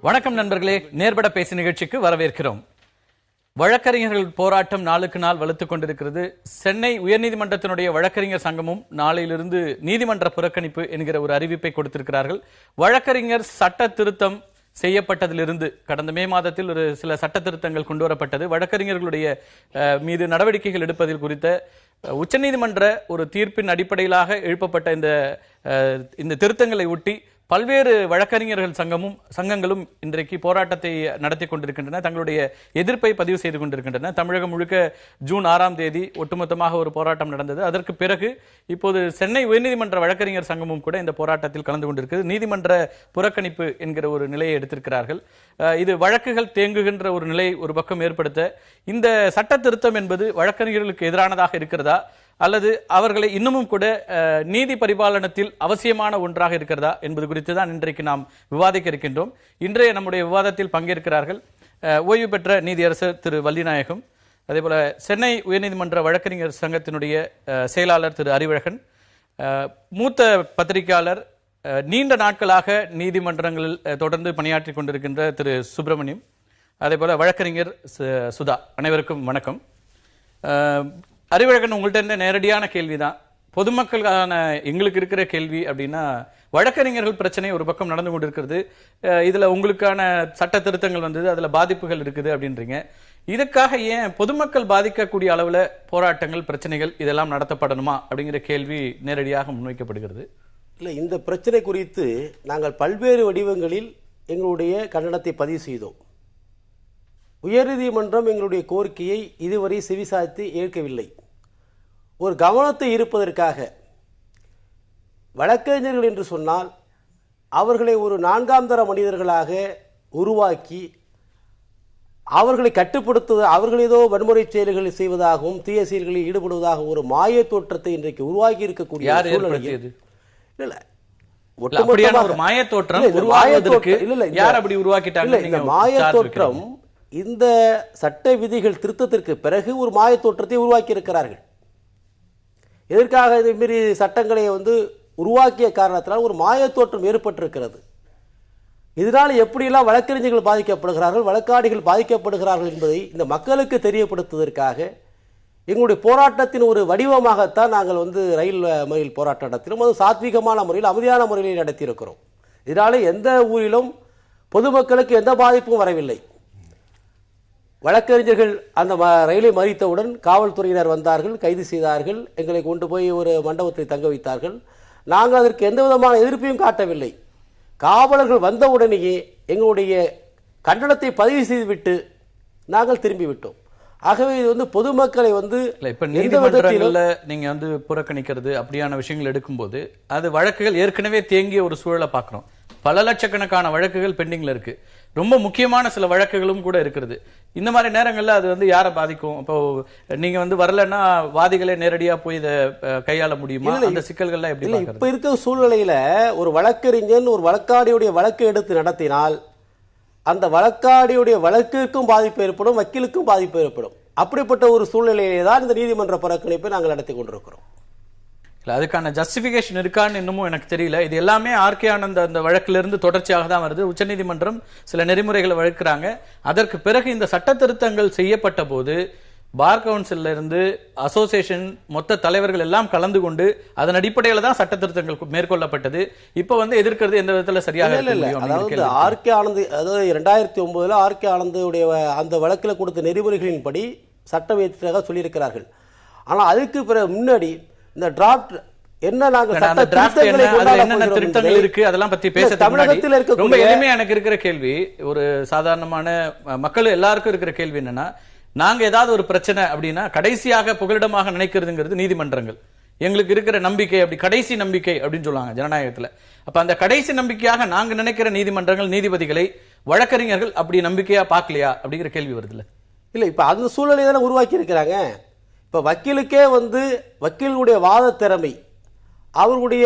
வணக்கம் நண்பர்களே, நேர்பட பேசி நிகழ்ச்சிக்கு வரவேற்கிறோம். வழக்கறிஞர்கள் போராட்டம் நாளுக்கு நாள் வலுத்துக் கொண்டிருக்கிறது. சென்னை உயர்நீதிமன்றத்தினுடைய வழக்கறிஞர் சங்கமும் நாளையிலிருந்து நீதிமன்ற புறக்கணிப்பு என்கிற ஒரு அறிவிப்பை கொடுத்திருக்கிறார்கள். வழக்கறிஞர் சட்ட திருத்தம் செய்யப்பட்டதிலிருந்து கடந்த மே மாதத்தில் ஒரு சில சட்ட திருத்தங்கள் கொண்டு வரப்பட்டது. வழக்கறிஞர்களுடைய மீது நடவடிக்கைகள் எடுப்பதில் குறித்த உச்சநீதிமன்ற ஒரு தீர்ப்பின் அடிப்படையிலாக எழுப்பப்பட்ட இந்த திருத்தங்களை ஒட்டி பல்வேறு வழக்கறிஞர்கள் சங்கங்களும் இன்றைக்கு போராட்டத்தை நடத்தி கொண்டிருக்கின்றன. தங்களுடைய எதிர்ப்பை பதிவு செய்து கொண்டிருக்கின்றன. தமிழகம் முழுக்க ஜூன் 6ஆம் தேதி ஒட்டுமொத்தமாக ஒரு போராட்டம் நடந்தது. அதற்கு பிறகு இப்போது சென்னை உயர்நீதிமன்ற வழக்கறிஞர் சங்கமும் கூட இந்த போராட்டத்தில் கலந்து கொண்டிருக்கிறது. நீதிமன்ற புறக்கணிப்பு என்கிற ஒரு நிலையை எடுத்திருக்கிறார்கள். இது வழக்குகள் தேங்குகின்ற ஒரு நிலை ஒரு பக்கம் ஏற்படுத்த இந்த சட்ட திருத்தம் என்பது வழக்கறிஞர்களுக்கு எதிரானதாக இருக்கிறதா அல்லது அவர்களை இன்னமும் கூட நீதி பரிபாலனத்தில் அவசியமான ஒன்றாக இருக்கிறதா என்பது குறித்து தான் இன்றைக்கு நாம் விவாதிக்க இருக்கின்றோம். இன்றைய நம்முடைய விவாதத்தில் பங்கேற்கிறார்கள் ஓய்வு பெற்ற நீதியரசர் திரு வள்ளிநாயகம், அதேபோல சென்னை உயர்நீதிமன்ற வழக்கறிஞர் சங்கத்தினுடைய செயலாளர் திரு அறிவழகன், மூத்த பத்திரிகையாளர், நீண்ட நாட்களாக நீதிமன்றங்களில் தொடர்ந்து பணியாற்றி கொண்டிருக்கின்ற திரு சுப்பிரமணியம், அதேபோல வழக்கறிஞர் சுதா. அனைவருக்கும் வணக்கம். அறிவழகன், உங்கள்கிட்ட இருந்த நேரடியான கேள்விதான். பொதுமக்களுக்கான எங்களுக்கு இருக்கிற கேள்வி அப்படின்னா, வழக்கறிஞர்கள் பிரச்சனை ஒரு பக்கம் நடந்து கொண்டிருக்கிறது. இதுல உங்களுக்கான சட்ட திருத்தங்கள் வந்தது, அதுல பாதிப்புகள் இருக்குது அப்படின்றீங்க. இதுக்காக ஏன் பொதுமக்கள் பாதிக்கக்கூடிய அளவுல போராட்டங்கள், பிரச்சனைகள் இதெல்லாம் நடத்தப்படணுமா அப்படிங்கிற கேள்வி நேரடியாக முன்வைக்கப்படுகிறது. இல்லை, இந்த பிரச்சனை குறித்து நாங்கள் பல்வேறு வடிவங்களில் எங்களுடைய கண்டனத்தை பதிவு செய்தோம். உயர்நீதிமன்றம் எங்களுடைய கோரிக்கையை இதுவரை செவிசாய்த்து ஏற்கவில்லை. ஒரு கவனத்தை இருப்பதற்காக வழக்கறிஞர்கள் என்று சொன்னால் அவர்களை ஒரு 4ஆம் தர மனிதர்களாக உருவாக்கி அவர்களை கட்டுப்படுத்துவது, அவர்கள் ஏதோ வன்முறை செயல்களை செய்வதாகவும் தீய செயல்களில் ஈடுபடுவதாகவும் ஒரு மாய தோற்றத்தை இன்றைக்கு உருவாக்கி இருக்கக்கூடிய சூழ்நிலையில் மாய தோற்றம் இந்த சட்ட விதிகள் திருத்தத்திற்கு பிறகு ஒரு மாய தோற்றத்தை உருவாக்கி இருக்கிறார்கள். எதற்காக இதுமாரி சட்டங்களை உருவாக்கிய காரணத்தினால் ஒரு மாய தோற்றம் ஏற்பட்டிருக்கிறது. இதனால் எப்படியெல்லாம் வழக்கறிஞர்கள் பாதிக்கப்படுகிறார்கள், வழக்காடிகள் பாதிக்கப்படுகிறார்கள் என்பதை இந்த மக்களுக்கு தெரியப்படுத்துவதற்காக எங்களுடைய போராட்டத்தின் ஒரு வடிவமாகத்தான் நாங்கள் ரயில் மறியல் போராட்டம் நடத்தினோம். அது சாத்வீகமான முறையில், அமைதியான முறையில் நடத்தியிருக்கிறோம். இதனால எந்த ஊரிலும் பொதுமக்களுக்கு எந்த பாதிப்பும் வரவில்லை. வழக்கறிஞர்கள் அந்த ரயிலை மறித்தவுடன் காவல்துறையினர் வந்தார்கள், கைது செய்தார்கள், எங்களை கொண்டு போய் ஒரு மண்டபத்தில் தங்க வைத்தார்கள். நாங்கள் அதற்கு எந்த விதமான எதிர்ப்பையும் காட்டவில்லை. காவலர்கள் வந்தவுடனேயே எங்களுடைய கண்டனத்தை பதிவு செய்துவிட்டு நாங்கள் திரும்பிவிட்டோம். ஆகவே இது பொதுமக்களை இப்ப நீதிமன்றங்கள்ல நீங்க புறக்கணிக்கிறது அப்படியான விஷயங்கள் எடுக்கும்போது அது வழக்குகள் ஏற்கனவே தேங்கிய ஒரு சூழலை பார்க்கிறோம். பல லட்சக்கணக்கான வழக்குகள் பெண்டிங்ல இருக்கு. ரொம்ப முக்கியமான சில வழக்குகளும் கூட இருக்கிறது. இந்த மாதிரி நேரங்கள்ல அது யாரை பாதிக்கும்? அப்போ நீங்க வரலன்னா வாதிகளை நேரடியா போய் இதை கையாள முடியுமா? அந்த சிக்கல்கள்லாம் எப்படி? இப்ப இருக்க சூழ்நிலையில ஒரு வழக்கறிஞன் ஒரு வழக்காடியுடைய வழக்கு எடுத்து நடத்தினால் அந்த வழக்காடியுடைய வழக்குக்கும் பாதிப்பு ஏற்படும், வக்கீலுக்கும் பாதிப்பு ஏற்படும். அப்படிப்பட்ட ஒரு சூழ்நிலையிலே தான் இந்த நீதிமன்ற புறக்கணிப்பை நாங்கள் நடத்தி கொண்டிருக்கிறோம். அதுக்கான ஜஸ்டிபிகேஷன் இருக்கான்னு இன்னமும் எனக்கு தெரியல. இது எல்லாமே ஆர்கே ஆனந்த் அந்த வழக்கிலிருந்து தொடர்ச்சியாக தான் வருது. உச்சநீதிமன்றம் சில நெறிமுறைகளை வழக்குறாங்க. அதற்கு பிறகு இந்த சட்ட திருத்தங்கள் செய்யப்பட்ட போது பார் கவுன்சில்ல இருந்து அசோசியேஷன் மொத்த தலைவர்கள் எல்லாம் கலந்து கொண்டு அதன் அடிப்படையில தான் சட்ட திருத்தங்கள் மேற்கொள்ளப்பட்டது. இப்ப எதிர்க்கிறது எந்த விதத்துல சரியாக இல்லை. அதாவது ஆர்கே ஆனந்த், அதாவது 2009 ஆர்கே ஆனந்துடைய அந்த வழக்கில் கொடுத்த நெறிமுறைகளின்படி சட்டம் ஏற்றாக சொல்லியிருக்கிறார்கள். ஆனால் அதுக்கு பிறகு முன்னாடி இந்த டிராப்ட் என்ன, நாங்கள் திருத்தங்கள் இருக்கு அதெல்லாம் பத்தி பேச தமிழகத்தில் இருக்க ரொம்ப எளிமையா எனக்கு இருக்கிற கேள்வி, ஒரு சாதாரணமான மக்கள் எல்லாருக்கும் இருக்கிற கேள்வி என்னன்னா, நாங்க ஏதாவது ஒரு பிரச்சனை அப்படின்னா கடைசியாக புகலிடமாக நினைக்கிறதுங்கிறது நீதிமன்றங்கள். எங்களுக்கு இருக்கிற நம்பிக்கை அப்படி கடைசி நம்பிக்கை அப்படின்னு சொல்லுவாங்க ஜனநாயகத்துல. அப்ப அந்த கடைசி நம்பிக்கையாக நாங்க நினைக்கிற நீதிமன்றங்கள், நீதிபதிகளை வழக்கறிஞர்கள் அப்படி நம்பிக்கையா பார்க்கலையா அப்படிங்கிற கேள்வி வருதுல்ல? இல்ல, இப்ப அந்த சூழ்நிலை தானே உருவாக்கி இருக்கிறாங்க. இப்ப வக்கீலுக்கே வக்கீலுடைய வாத திறமை, அவர்களுடைய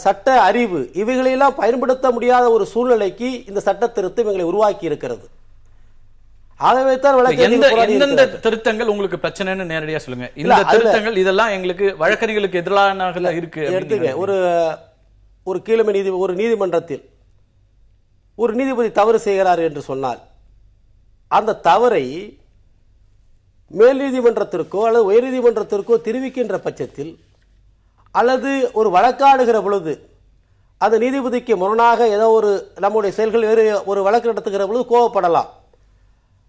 சட்ட அறிவு, இவைகளெல்லாம் பயன்படுத்த முடியாத ஒரு சூழ்நிலைக்கு இந்த சட்ட திருத்தம் எங்களை உருவாக்கி இருக்கிறது. ஆகவே தான் எந்தெந்த திருத்தங்கள் உங்களுக்கு பிரச்சனைன்னு நேரடியா சொல்லுங்க. இந்த திருத்தங்கள் இதெல்லாம் எங்களுக்கு வழக்கறிஞர்களுக்கு எதிரான இருக்கு. எடுத்துங்க, ஒரு கீழமை ஒரு நீதிமன்றத்தில் ஒரு நீதிபதி தவறு செய்கிறார் என்று சொன்னால் அந்த தவறை மேல் நீதிமன்றத்திற்கோ அல்லது உயர் நீதிமன்றத்திற்கோ தெரிவிக்கின்ற பட்சத்தில் அல்லது ஒரு வழக்காடுகிற பொழுது அந்த நீதிபதிக்கு முரணாக ஏதோ ஒரு நம்முடைய செயல்கள் வேறு ஒரு வழக்கு நடத்துகிற பொழுது கோவப்படலாம்.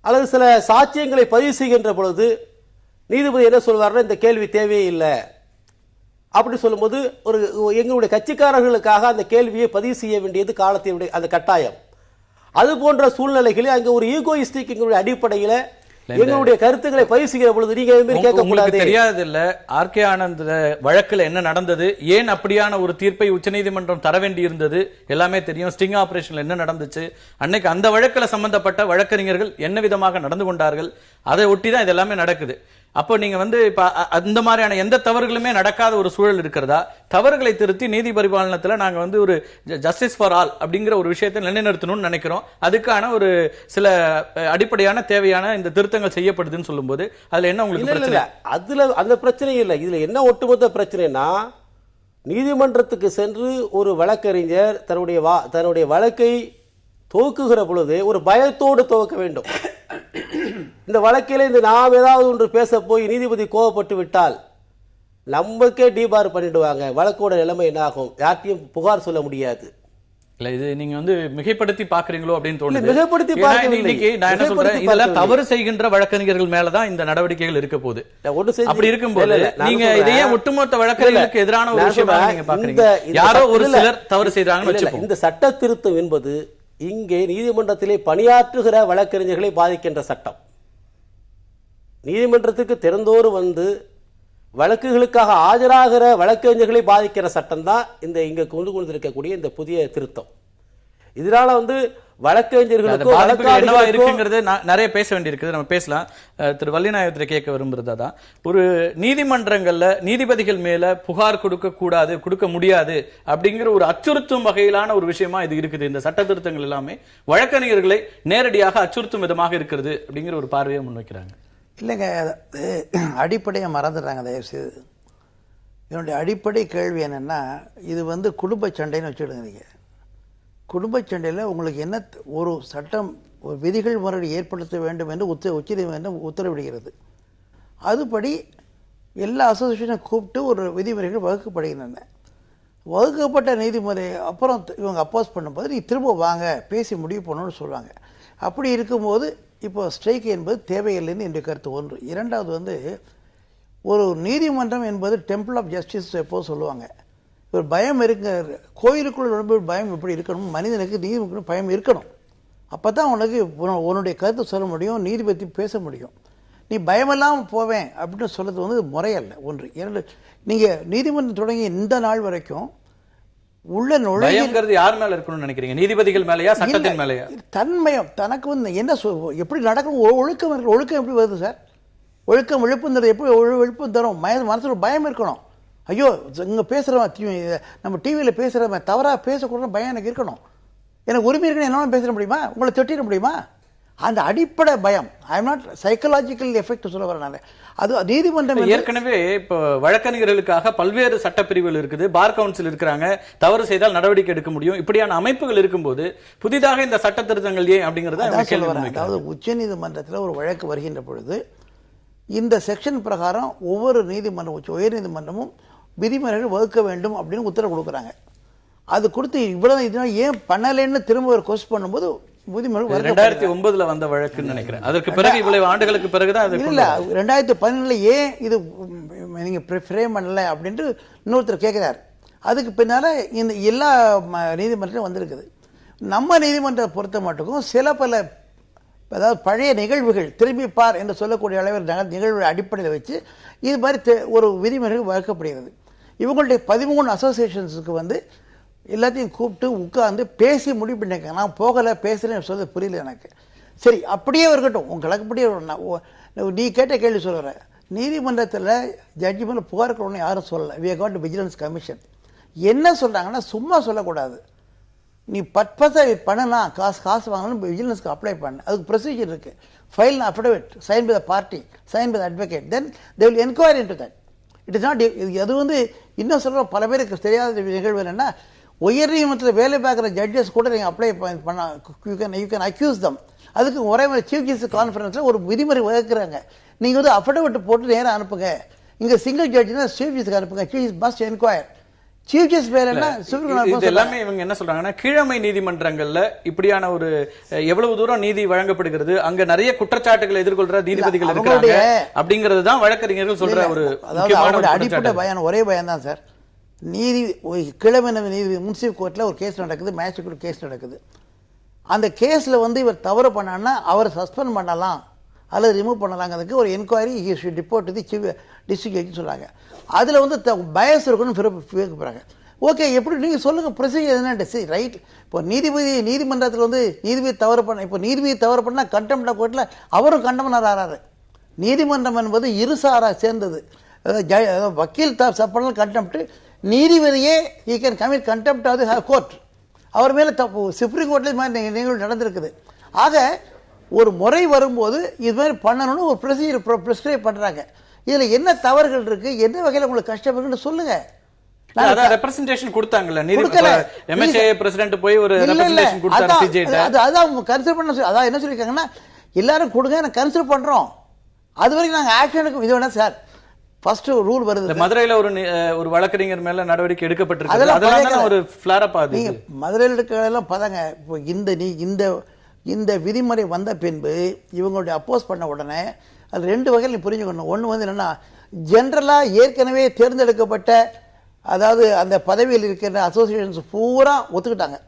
அல்லது சில சாட்சியங்களை பதிவு செய்கின்ற பொழுது நீதிபதி என்ன சொல்வார்னா இந்த கேள்வி தேவையே இல்லை அப்படி சொல்லும்போது எங்களுடைய கட்சிக்காரர்களுக்காக அந்த கேள்வியை பதிவு செய்ய வேண்டியது காலத்தினுடைய அந்த கட்டாயம். அது போன்ற சூழ்நிலைகளில் அங்கே ஒரு ஈகோயிஸ்டிக் எங்களுடைய அடிப்படையில் எங்களுடைய கருத்துக்களை பதிவு செய்கிற பொழுது நீங்க கேட்க கூடாது. தெரியாது இல்ல ஆர்.கே. ஆனந்த் வழக்குல என்ன நடந்தது, ஏன் அப்படியான ஒரு தீர்ப்பை உச்சநீதிமன்றம் தர வேண்டி இருந்தது எல்லாமே தெரியும். ஸ்டிங் ஆபரேஷன்ல என்ன நடந்துச்சு, அன்னைக்கு அந்த வழக்குல சம்பந்தப்பட்ட வழக்கறிஞர்கள் என்ன விதமாக நடந்து கொண்டார்கள், அதை ஒட்டிதான் இது எல்லாமே நடக்குது. அப்போ நீங்க இப்ப அந்த மாதிரியான எந்த தவறுகளுமே நடக்காத ஒரு சூழல் இருக்கிறதா? தவறுகளை திருத்தி நீதி பரிபாலனத்துல நாங்க ஒரு ஜஸ்டிஸ் ஃபார் ஆல் அப்படிங்கிற ஒரு விஷயத்தை நிலைநிறுத்தணும்னு நினைக்கிறோம். அதுக்கான ஒரு சில அடிப்படையான தேவையான இந்த திருத்தங்கள் செய்யப்படுதுன்னு சொல்லும்போது அதுல என்ன உங்களுக்கு பிரச்சனை? அதுல அந்த பிரச்சனை இல்லை. இதுல என்ன ஒட்டுமொத்த பிரச்சனைனா, நீதிமன்றத்துக்கு சென்று ஒரு வழக்கறிஞர் தன்னுடைய வழக்கை துவக்குகிற பொழுது ஒரு பயத்தோடு துவக்க வேண்டும். இந்த வழக்கிலே நாம் ஏதாவது ஒன்று பேச போய் நீதிபதி கோவப்பட்டு விட்டால் நமக்கே டிபார் பண்ணிடுவாங்க. வழக்கோட நிலைமை என்ன ஆகும்? யார்ட்டையும் புகார் சொல்ல முடியாது. இல்ல இது நீங்க மிகைப்படுத்தி பாக்குறீங்களோ அப்படின்னு தோணுது. மிகைப்படுத்தி பார்க்கவில்லை. நான் என்ன சொல்றேன், இதெல்லாம் தவறு செய்கின்ற வழக்கறிஞர்கள் மேலதான் இந்த நடவடிக்கைகள் இருக்க போகுது. அப்படி இருக்கும்போது நீங்க இதையே ஒட்டுமொத்த வழக்கறிஞர்களுக்கு எதிரான ஒரு விஷயமாக நீங்க பாக்குறீங்க. யாரோ ஒரு சிலர் தவறு செய்யறாங்கன்னு வச்சுக்கோங்க. இந்த சட்ட திருத்தம் என்பது இங்கே நீதிமன்றத்திலே பணியாற்றுகிற வழக்கறிஞர்களை பாதிக்கின்ற சட்டம். நீதிமன்றத்துக்கு திறந்தோறு வழக்குகளுக்காக ஆஜராகிற வழக்கறிஞர்களை பாதிக்கிற சட்டம் தான் இங்க கொண்டு கொண்டிருக்கக்கூடிய இந்த புதிய திருத்தம். இதனால இருக்குங்கிறது நிறைய பேச வேண்டியிருக்குது. நம்ம பேசலாம். திரு வள்ளிநாயகத்தை கேட்க விரும்புறதான், ஒரு நீதிமன்றங்கள்ல நீதிபதிகள் மேல புகார் கொடுக்க கூடாது, கொடுக்க முடியாது அப்படிங்கிற ஒரு அச்சுறுத்தும் வகையிலான ஒரு விஷயமா இது இருக்குது. இந்த சட்ட திருத்தங்கள் எல்லாமே வழக்கறிஞர்களை நேரடியாக அச்சுறுத்தும் விதமாக இருக்கிறது அப்படிங்கிற ஒரு பார்வையை முன்வைக்கிறாங்க. இல்லைங்க, அடிப்படையை மறந்துடுறாங்க தயவுசெய்து. என்னுடைய அடிப்படை கேள்வி என்னன்னா, இது குடும்ப சண்டைன்னு வச்சுடுங்க. நீங்க குடும்ப சண்டையில் உங்களுக்கு என்ன ஒரு சட்டம் ஒரு விதிகள் முறை ஏற்படுத்த வேண்டும் என்று உச்சநீதிமன்றம் உத்தரவிடுகிறது. அதுபடி எல்லா அசோசியேஷனும் கூப்பிட்டு ஒரு விதிமுறைகள் வகுக்கப்படுகின்றன. வகுக்கப்பட்ட நீதிமுறை அப்புறம் இவங்க அப்போஸ் பண்ணும்போது நீ திரும்ப வாங்க பேசி முடிவு பண்ணணும்னு சொல்லுவாங்க. அப்படி இருக்கும்போது இப்போ ஸ்ட்ரைக் என்பது தேவையில்லைன்னு என்னுடைய கருத்து ஒன்று. இரண்டாவது ஒரு நீதிமன்றம் என்பது டெம்பிள் ஆஃப் ஜஸ்டிஸ் எப்போது சொல்லுவாங்க. ஒரு பயம் இருக்க கோயிலுக்குள்ள ரொம்ப பயம் எப்படி இருக்கணும், மனிதனுக்கு நீதிமன்றம் பயம் இருக்கணும். அப்போ தான் உனக்கு உன்னுடைய கருத்து சொல்ல முடியும், நீதிபதி பேச முடியும். நீ பயமெல்லாம் போவேன் அப்படின்னு சொல்றது முறையல்ல. ஒன்று. இரண்டு, நீங்கள் நீதிமன்றம் தொடங்கி இந்த நாள் வரைக்கும் உள்ள நுழைகிறது யார் மேல இருக்கணும்னு நினைக்கிறீங்க? நீதிபதிகள் மேலயா, சட்டத்தின் மேலயா? தன்மயம் தனக்கு என்ன எப்படி நடக்கணும், ஒழுக்கம் ஒழுக்கம் எப்படி வருது சார்? ஒழுக்கம் விழுப்புங்கிறது எப்படி விழுப்பும் தரும்? மனசுல பயம் இருக்கணும். ஐயோ இங்கே பேசுகிறவன் நம்ம டிவியில் பேசுகிறவன் தவறாக பேசக்கூடாது பயம் எனக்கு இருக்கணும். எனக்கு உரிமை இருக்கணும். என்ன பேச முடியுமா? உங்களை திட்டிட முடியுமா? அந்த அடிப்படை பயம். I am not psychological effect சொல்ல வரேன் நான். அது நீதிமன்றம் ஏற்கனவே இப்போ வழக்கறிஞர்களுக்காக பல்வேறு சட்டப்பிரிவுகள் இருக்குது, பார் கவுன்சில் இருக்கிறாங்க, தவறு செய்தால் நடவடிக்கை எடுக்க முடியும். இப்படியான அமைப்புகள் இருக்கும்போது புதிதாக இந்த சட்ட திருத்தங்கள் ஏன் அப்படிங்கிறது. அதாவது உச்ச நீதிமன்றத்தில் ஒரு வழக்கு வருகின்ற பொழுது இந்த செக்ஷன் பிரகாரம் ஒவ்வொரு நீதிமன்றம் உயர் நீதிமன்றமும் விதிமுறைகள் வகுக்க வேண்டும் அப்படின்னு உத்தரவு கொடுக்குறாங்க. அது கொடுத்து இவ்வளவு இதனால் ஏன் பண்ணலைன்னு திரும்ப ஒரு கொஸ்ட் பண்ணும்போது 2009 வந்த வழக்குன்னு நினைக்கிறேன். அதற்கு பிறகு இவ்வளவு ஆண்டுகளுக்கு பிறகுதான் இல்ல 2017 ஏன் இது நீங்க ஃப்ரேம் பண்ணல அப்படின்ட்டு இன்னொருத்தர் கேட்கிறார். அதுக்கு பின்னால இந்த எல்லா நீதிமன்றத்திலும் வந்திருக்குது. நம்ம நீதிமன்றத்தை பொறுத்த மட்டுக்கும் சில பல அதாவது பழைய நிகழ்வுகள் திரும்பி பார் என்று சொல்லக்கூடிய அளவில் நிகழ்வு அடிப்படையில் வச்சு இது மாதிரி ஒரு விதிமுறைகள் வகுக்கப்படுகிறது. இவங்களுடைய 13 அசோசியேஷன்ஸுக்கு எல்லாத்தையும் கூப்பிட்டு உட்கார்ந்து பேசி முடிவு பண்ணிக்க. நான் போகலை பேசுகிறேன்னு சொல்ல புரியல எனக்கு. சரி அப்படியே இருக்கட்டும், உங்களுக்கு அப்படியே நீ கேட்ட கேள்வி சொல்கிறேன். நீதிமன்றத்தில் ஜட்ஜி மேலே புகார் கொடுன்னு யாரும் சொல்லலை. வி காட் விஜிலன்ஸ் கமிஷன் என்ன சொல்கிறாங்கன்னா சும்மா சொல்லக்கூடாது. நீ பர்பஸா பண்ணலாம், காசு வாங்கணும், விஜிலன்ஸ்க்கு அப்ளை பண்ண, அதுக்கு ப்ரொசீஜர் இருக்கு. File affidavit sign by the party, sign by the advocate, then they will enquiry into that. It is not. அது வந்து இன்னும் சொல்ற பல பேருக்கு தெரியாத நிகழ்வு என்னன்னா, உயர் நீதிமன்றத்தில் வேலை பார்க்குற ஜட்ஜஸ் கூட நீங்கள் அப்ளை பண்ண யூ கேன் அக்யூஸ் தம். அதுக்கு ஒரே மாதிரி சீஃப் ஜஸ்டிஸ் கான்ஃபரன்ஸில் ஒரு விதிமுறை வகுக்கிறாங்க. நீங்கள் வந்து அஃபிடவிட் போட்டு நேராக அனுப்புங்க. இங்கே சிங்கிள் ஜட்ஜ்னா சீஃப் ஜஸ்டிஸ் அனுப்புங்க. Chief must enquire. Chief justice பேர் என்ன? இது எல்லாமே இவங்க என்ன சொல்றாங்கன்னா, கீழமை நீதிமன்றங்கள்ல இப்படியான ஒரு எவ்வளவு தூரம் நீதி வழங்கப்படுகிறது, அங்க நிறைய குற்றச்சாட்டுகளை எதிர்கொள்ற நீதிபதிகள் இருக்காங்க அப்படிங்கிறது தான் வழக்கறிஞர்கள் சொல்ற ஒரு அடிப்படை பயம். ஒரே பயம் தான் சார். நீதி கிழமை நீதி முன்சிபல் கோர்ட்ல ஒரு கேஸ் நடக்குது, மேஜிஸ்ட்ரேட் கேஸ் நடக்குது. அந்த கேஸ்ல வந்து இவர் தவறு பண்ணான்னா அவரை சஸ்பெண்ட் பண்ணலாம் அல்லது ரிமூவ் பண்ணலாங்கிறதுக்கு ஒரு enquiry deport the chief district judge சொல்றாங்க. அதுல வந்து பயஸ் இருக்கணும்னு போறாங்க. ஓகே, எப்படி நீங்க சொல்லுங்க ப்ரொசீஜர் என்ன? ரைட். இப்போ நீதிமன்றத்தில் வந்து நீதிபதி தவறு பண்ண, இப்போ நீதிபதி தவறு பண்ணா கண்டெம்ட் கோர்ட்ல அவரும் கண்டெம்னர் ஆறாரு. நீதிமன்றம் என்பது இருசாரா சேர்ந்தது. வக்கீல் தப்பு கண்டெம்ட், நீதிபதியே he can commit contempt of the court. அவர் மேல தப்பு சுப்ரீம் கோர்ட்ல மாதிரி நிகழ்வு நடந்திருக்குது. ஆக ஒரு முறை வரும்போது இது மாதிரி பண்ணணும்னு ஒரு ப்ரொசீஜர் பிரிஸ்கிரைப் பண்றாங்க. இதுல என்ன தவறுகள் இருக்கு, என்ன வகையில உங்களுக்கு கஷ்டப்படுன்னு சொல்லுங்க. அதான் ரெப்ரசன்டேஷன் கொடுத்தாங்கல்ல நீதிபதி எம்எச்ஏ பிரசிடென்ட் போய் ஒரு ரெப்ரசன்டேஷன் கொடுத்தாரு சிஜேட்ட. அதான் கன்சிடர் பண்ண, அதான் என்ன சொல்லிருக்காங்கன்னா எல்லாரும் கொடுங்க, நான் கன்சிடர் பண்றோம், அது வரைக்கும் நாங்க ஆக்ஷனுக்கு இது வேணா சார். ஃபர்ஸ்ட் ரூல் வருது. மதுரையில ஒரு வழக்கறிஞர் மேல நடவடிக்கை எடுக்கப்பட்டிருக்கு. அதெல்லாம் ஒரு ஃபிளார் அப் ஆகுது. நீங்க மதுரையில் இருக்கிறதெல்லாம் பதங்க. இப்போ இந்த விதிமுறை வந்த பின்பு இவங்களுடைய அப்போஸ் பண்ண உடனே அது ரெண்டு வகையில் நீ புரிஞ்சுக்கணும். ஒன்று வந்து என்னன்னா, ஜென்ரலா ஏற்கனவே தேர்ந்தெடுக்கப்பட்ட, அதாவது அந்த பதவியில் இருக்கிற அசோசியேஷன்ஸ் பூரா ஒத்துக்கிட்டாங்க.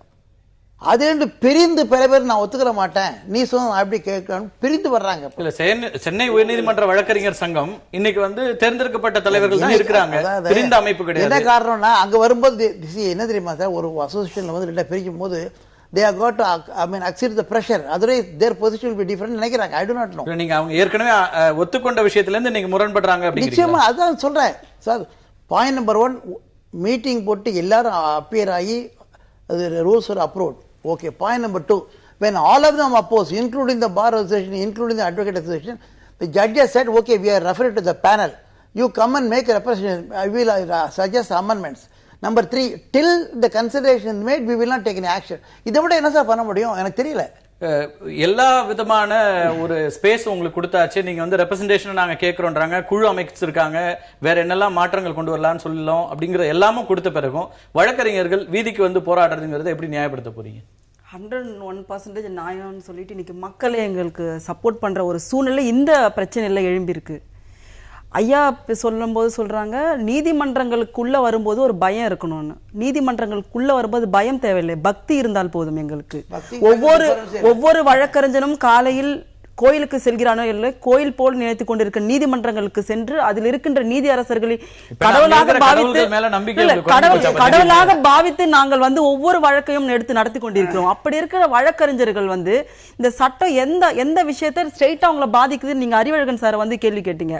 அது ரெண்டு பிரிந்து பல பேர் நான் ஒத்துக்கிற மாட்டேன், நீ சொன்ன அப்படி கேட்கணும், பிரிந்து வர்றாங்க. இல்ல, சென்னை உயர்நீதிமன்ற வழக்கறிஞர் சங்கம் இன்னைக்கு வந்து தேர்ந்தெடுக்கப்பட்ட தலைவர்கள் தான் இருக்கிறாங்க, பிரிந்த அமைப்பு கிடையாது. என்ன காரணம்னா, அங்க வரும்போது என்ன தெரியுமா சார், ஒரு அசோசியேஷன்ல வந்து ரெண்டா பிரிக்கும் போது they have got to accept the pressure, otherwise their position will be different நினைக்கிறாங்க. I do not know. நீங்க அவங்க ஏற்கனவே ஒத்துக்கொண்ட விஷயத்துல இருந்து நீங்க முரண்படுறாங்க அப்படிங்கிறீங்க. நிச்சயமா அதான் சொல்றேன் சார். பாயிண்ட் நம்பர் 1, மீட்டிங் போட்டு எல்லாரும் அப்பியர் ஆகி the rules were approved. Okay. Point number 2, when all of them oppose, including the bar association, including the advocate association, the judges said, okay, we are referred to the panel. You come and make a representation. I will suggest amendments. Number 3, till the consideration is made, we will not take any action. இதை விட என்ன sir பண்ண முடியும்? எனக்கு தெரியல. எல்லா விதமான ஒரு ஸ்பேஸ் உங்களுக்கு கொடுத்தாச்சு. நீங்க வந்து ரெப்ரசன்டேஷன் நாங்க கேட்கிறோம்ன்றாங்க, குழு அமைச்சிருக்காங்க, வேற என்னெல்லாம் மாற்றங்கள் கொண்டு வரலாம்னு சொல்லலாம் அப்படிங்கிற எல்லாமும் கொடுத்த பிறகும் வழக்கறிஞர்கள் வீதிக்கு வந்து போராடுறதுங்கிறத எப்படி நியாயப்படுத்த போறீங்க? 101% நியாயம்னு சொல்லிட்டு இன்னைக்கு மக்களே எங்களுக்கு சப்போர்ட் பண்ற ஒரு சூழ்நிலை இந்த பிரச்சனையில எழும்பியிருக்கு. ஐயா சொல்லும்போது சொல்றாங்க, நீதிமன்றங்களுக்குள்ள வரும்போது ஒரு பயம் இருக்கணும்னு. நீதிமன்றங்களுக்குள்ள வரும்போது பயம் தேவையில்லை, பக்தி இருந்தால் போதும் எங்களுக்கு. ஒவ்வொரு வழக்கறிஞனும் காலையில் கோயிலுக்கு செல்கிறானோ இல்லை, கோயில் போல் நினைத்துக் கொண்டிருக்க நீதிமன்றங்களுக்கு சென்று அதில் இருக்கின்ற நீதி அரசர்களை கடவுளாக பாவித்து நாங்கள் வந்து ஒவ்வொரு வழக்கையும் எடுத்து நடத்தி கொண்டிருக்கிறோம். அப்படி இருக்கிற வழக்கறிஞர்கள் வந்து இந்த சட்டம் எந்த விஷயத்தை ஸ்ட்ரெயிட்டா அவங்களை பாதிக்குதுன்னு நீங்க அறிவழகன் சார் வந்து கேள்வி கேட்டீங்க.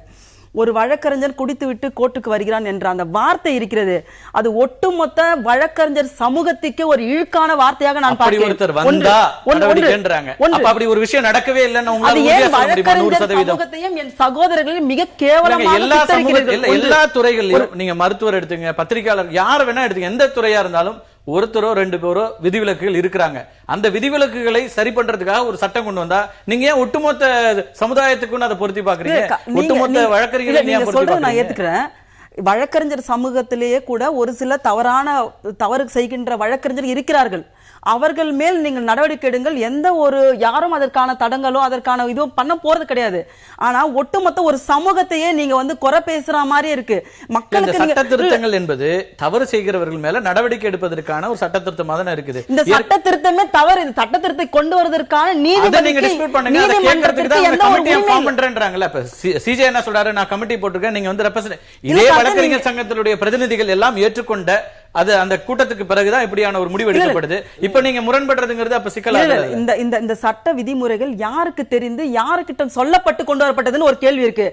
ஒரு வழக்கறிஞர் குடித்து விட்டு கோர்ட்டுக்கு வருகிறான் என்ற அந்த வார்த்தை இருக்கிறது, அது ஒட்டுமொத்த வழக்கறிஞர் சமூகத்துக்கு ஒரு இழுக்கான வார்த்தையாக நான் பார்க்கிறேன். சமூகத்தையும் என் சகோதரர்களையும் மிக கேவலமாக எல்லா துறைகளிலும் நீங்க மருத்துவர் எடுத்துங்க, பத்திரிகையாளர், யார் வேணா எடுத்துங்க, எந்த துறையா இருந்தாலும் ஒருத்தரோ 2 பேரோ விதிவிலக்குகள் இருக்கிறாங்க. அந்த விதிவிலக்குகளை சரி பண்றதுக்காக ஒரு சட்டம் கொண்டு வந்தா நீங்க ஏன் ஒட்டுமொத்த சமுதாயத்துக்கு அதை பொருத்தி பாக்குறீங்க? ஒட்டுமொத்த வழக்கறிஞர்கள் நான் ஏத்துக்கிறேன். வழக்கறிஞர் சமூகத்திலேயே கூட ஒரு சில தவறு செய்கின்ற வழக்கறிஞர் இருக்கிறார்கள். அவர்கள் மேல் நீங்கள் நடவடிக்கை எடுங்கள். எந்த ஒரு யாரும் அதற்கான தடங்களோ அதற்கான இதுவும் பண்ண போறது கிடையாது. ஆனா ஒட்டுமொத்த ஒரு சமூகத்தையே நீங்க வந்து குறை பேசுற மாதிரி இருக்கு. மக்களுக்கு சட்ட திருத்தங்கள் என்பது தவறு செய்கிறவர்கள் மேல நடவடிக்கை எடுப்பதற்கான ஒரு சட்ட திருத்தமா தான் இருக்குது. இந்த சட்ட திருத்தமே தவறு. இந்த சட்ட திருத்தத்தை கொண்டு வருவதற்கான சிஜே என்ன சொல்றாரு, நான் கமிட்டி போட்டிருக்கேன், நீங்க வந்து இதே வழக்கறிஞர் சங்கத்தினுடைய பிரதிநிதிகள் எல்லாம் ஏற்றுக்கொண்ட அது அந்த கூட்டத்துக்கு பிறகுதான் இப்படியான ஒரு முடிவு எடுக்கப்படுது. இப்ப நீங்க முரண்படுறதுங்கிறது அப்ப சிக்கலாக இந்த சட்ட விதிமுறைகள் யாருக்கு தெரிந்து யாருக்கிட்ட சொல்லப்பட்டு கொண்டு வரப்பட்டதுன்னு ஒரு கேள்வி இருக்கு.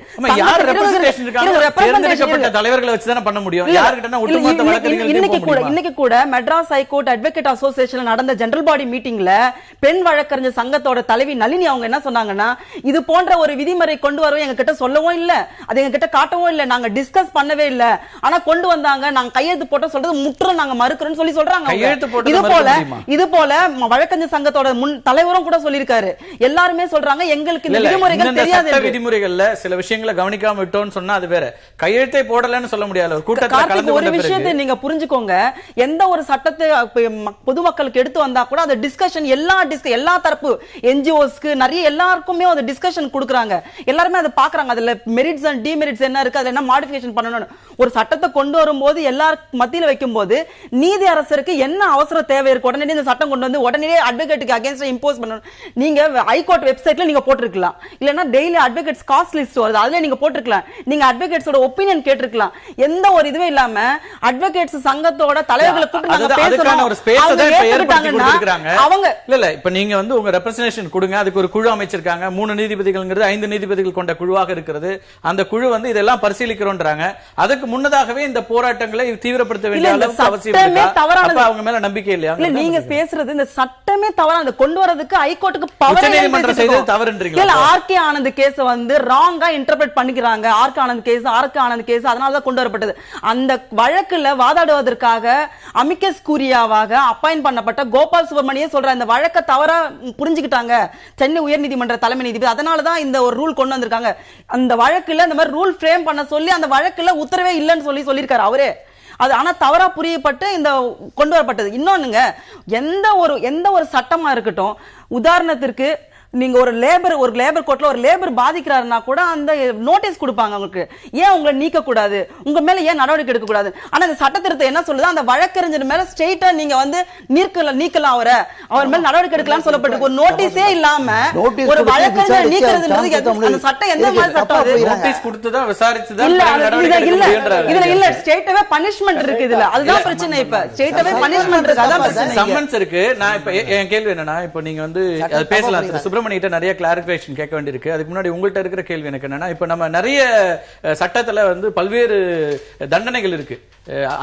யார் ரெப்ரசன்டேஷன் இருக்காங்க? தேர்ந்தெடுக்கப்பட்ட தலைவர்களை வச்சு தான பண்ண முடியும். யார்கிட்டனா ஒட்டுமொத்த வழக்கறிஞர்கள் இன்னைக்கு கூட மெட்ராஸ் ஹைகோர்ட் அட்வொகேட் அசோசியேஷன்ல நடந்த ஜெனரல் பாடி மீட்டிங்ல பெண் வழக்கறிஞர் சங்கத்தோட தலைவி நளினி அவங்க என்ன சொன்னாங்கன்னா, இது போன்ற ஒரு விதிமுறை கொண்டு வரவும் எங்க கிட்ட சொல்லவும் இல்ல, அது எங்க கிட்ட காட்டவும் இல்ல, நாங்க டிஸ்கஸ் பண்ணவே இல்ல, ஆனா கொண்டு வந்தாங்க, நாங்க கையெழுத்து போட்டு சொல்றது முற்றும் நாங்க மறுக்கிறோம்னு சொல்லி சொல்றாங்க. இது போல வழக்கறிஞர் சங்கத்தோட முன் தலைவரும் கூட சொல்லியிருக்காரு. எல்லாருமே சொல்றாங்க எங்களுக்கு இந்த விதிமுறைகள் தெரியாது. விதிமுறைகள்ல சில விஷயங்களை கவனிக்காம விட்டோம்னு சொன்னா அது வேற. கையெழுத்தை போடலன்னு சொல்ல முடியாது. ஒரு கூட்டத்துல கலந்து ஒரு விஷயத்தை நீங்க புரிஞ்சுக்கோங்க, எந்த ஒரு சட்டத்தை பொதுமக்களுக்கு எடுத்து வந்தா கூட அந்த டிஸ்கஷன் எல்லா தரப்பு என்ஜிஓஸ்க்கு நிறைய எல்லாருக்குமே அந்த டிஸ்கஷன் கொடுக்குறாங்க. எல்லாருமே அதை பாக்குறாங்க. அதுல மெரிட்ஸ் அண்ட் டிமெரிட்ஸ் என்ன இருக்கு, அதுல என்ன மாடிஃபிகேஷன் பண்ணணும். ஒரு சட்டத்தை கொண்டு வரும்போது எல்லாரும் மத்தியில வைக்கும்போது நீதி அரசருக்கு என்ன அவசர தேவை இருக்கு, உடனே இந்த சட்டம் கொண்டு வந்து உடனே அட்வொகேட்டுக்கு அகைன்ஸ்டா இம்போஸ் பண்ணணும். நீங்க ஹைகோர்ட் வெப்சைட்ல நீங்க போட்டுருக்கலாம், இல்லனா டெய்லி அட்வொகேட்ஸ் காஸ்ட் லிஸ்ட் வருது அதுல நீங்க போட்டுருக்கலாம், நீங்க அட்வொகேட்ஸோட ஒபினியன் கேட்டிருக்கலாம். எந்த ஒரு இதுவே இல்லாம அட்வொகேட்ஸ் சங்கத்தோட தலைவர்களை கூப்பிட்டு நாங்க பேசணும் ஒரு ஸ்பேஸ் தான் இப்ப ஏற்படுத்தி கொடுத்திருக்காங்க. அவங்க இல்ல இப்ப நீங்க வந்து உங்க ரெப்ரசன்டேஷன் கொடுங்க, அதுக்கு ஒரு குழு அமைச்சிருக்காங்க. 3 நீதிபதிகள்ங்கிறது 5 நீதிபதிகள் கொண்ட குழுவாக இருக்கிறது. அந்த குழு வந்து இதெல்லாம் பரிசீலிக்கிறோம்ன்றாங்க. அதுக்கு முன்னதாகவே இந்த போராட்டங்களை தீவிரப்படுத்த வேண்டிய அளவுக்கு அவசியம் இருக்கா? அப்ப அவங்க மேல நம்பிக்கை இல்லையா? இல்ல நீங்க பேசுறது இந்த சட்டமே தவறானது. கொண்டு வரதுக்கு ஹைகோர்ட்டுக்கு பவர் உச்சநீதிமன்றம் செய்தது தவறுன்றீங்களா? இல்ல ஆர்கே ஆனந்த் கேஸ் வந்து ராங்கா இன்டர்பிரட் பண்ணிக்கிறாங்க. ஆர்கே ஆனந்த் கேஸ் அதனால தான் கொண்டு வரப்பட்டது. அந்த வழக்குல வாதாடுவதற்காக அமிக்கஸ் கூரியாவாக அப்பாயிண்ட் பண்ணப்பட்ட கோபால் சுப்ரமணியே சொல்ற இந்த வழக்க தவறா புரிஞ்சுக்கிட்டாங்க சென்னை உயர்நீதிமன்ற தலைமை நீதிபதி. அதனால தான் இந்த ஒரு ரூல் கொண்டு வந்திருக்காங்க. அந்த வழக்குல இந்த மாதிரி ரூல் ஃப்ரேம் பண்ண சொல்லி அந்த வழக்குல உத்தரவே இல்லைன்னு சொல்லியிருக்காரு அவரே. அது ஆனா தவறா புரியப்பட்டு இந்த கொண்டு வரப்பட்டது. இன்னொன்னுங்க, எந்த ஒரு சட்டமா இருக்கட்டும், உதாரணத்திற்கு நீங்க ஒரு லேபர் கோர்ட்ல ஒரு லேபர் பாதிக்கிறாருன்னா கூட அந்த நோட்டீஸ் கொடுப்பாங்க. உங்களுக்கு ஏன் உங்களை நீக்க கூடாது, உங்க மேல ஏன் நடவடிக்கை எடுக்க கூடாது. ஆனா இந்த சட்ட திருத்தம் என்ன சொல்லுது, அந்த வழக்கறிஞர் மேல ஸ்ட்ரெயிட்டா நீங்க வந்து நீக்கலாம், அவர் மேல நடவடிக்கை எடுக்கலாம் சொல்லப்பட்டு ஒரு நோட்டீஸே இல்லாம ஒரு வழக்கறிஞர் நீக்கிறது அந்த சட்டம் எந்த மாதிரி சட்டம்? அது நோட்டீஸ் கொடுத்துதான் விசாரிச்சுதான் இதுல இல்ல ஸ்ட்ரெயிட்டாவே பனிஷ்மெண்ட் இருக்கு. இதுல அதுதான் பிரச்சனை. இப்ப ஸ்ட்ரெயிட்டாவே பனிஷ்மெண்ட் இருக்கு, அதான் பிரச்சனை. சம்மன்ஸ் இருக்கு. நான் இப்ப என் கேள்வி என்னன்னா, இப்ப நீங்க வந்து பேசலாம், சுப்ரமணியிட்ட நிறைய கிளாரிபிகேஷன் கேட்க வேண்டியிருக்கு. அதுக்கு முன்னாடி உங்கள்கிட்ட இருக்கிற கேள்வி எனக்கு என்னன்னா, இப்ப நம்ம நிறைய சட்டத்துல வந்து பல்வேறு தண்டனைகள் இருக்கு.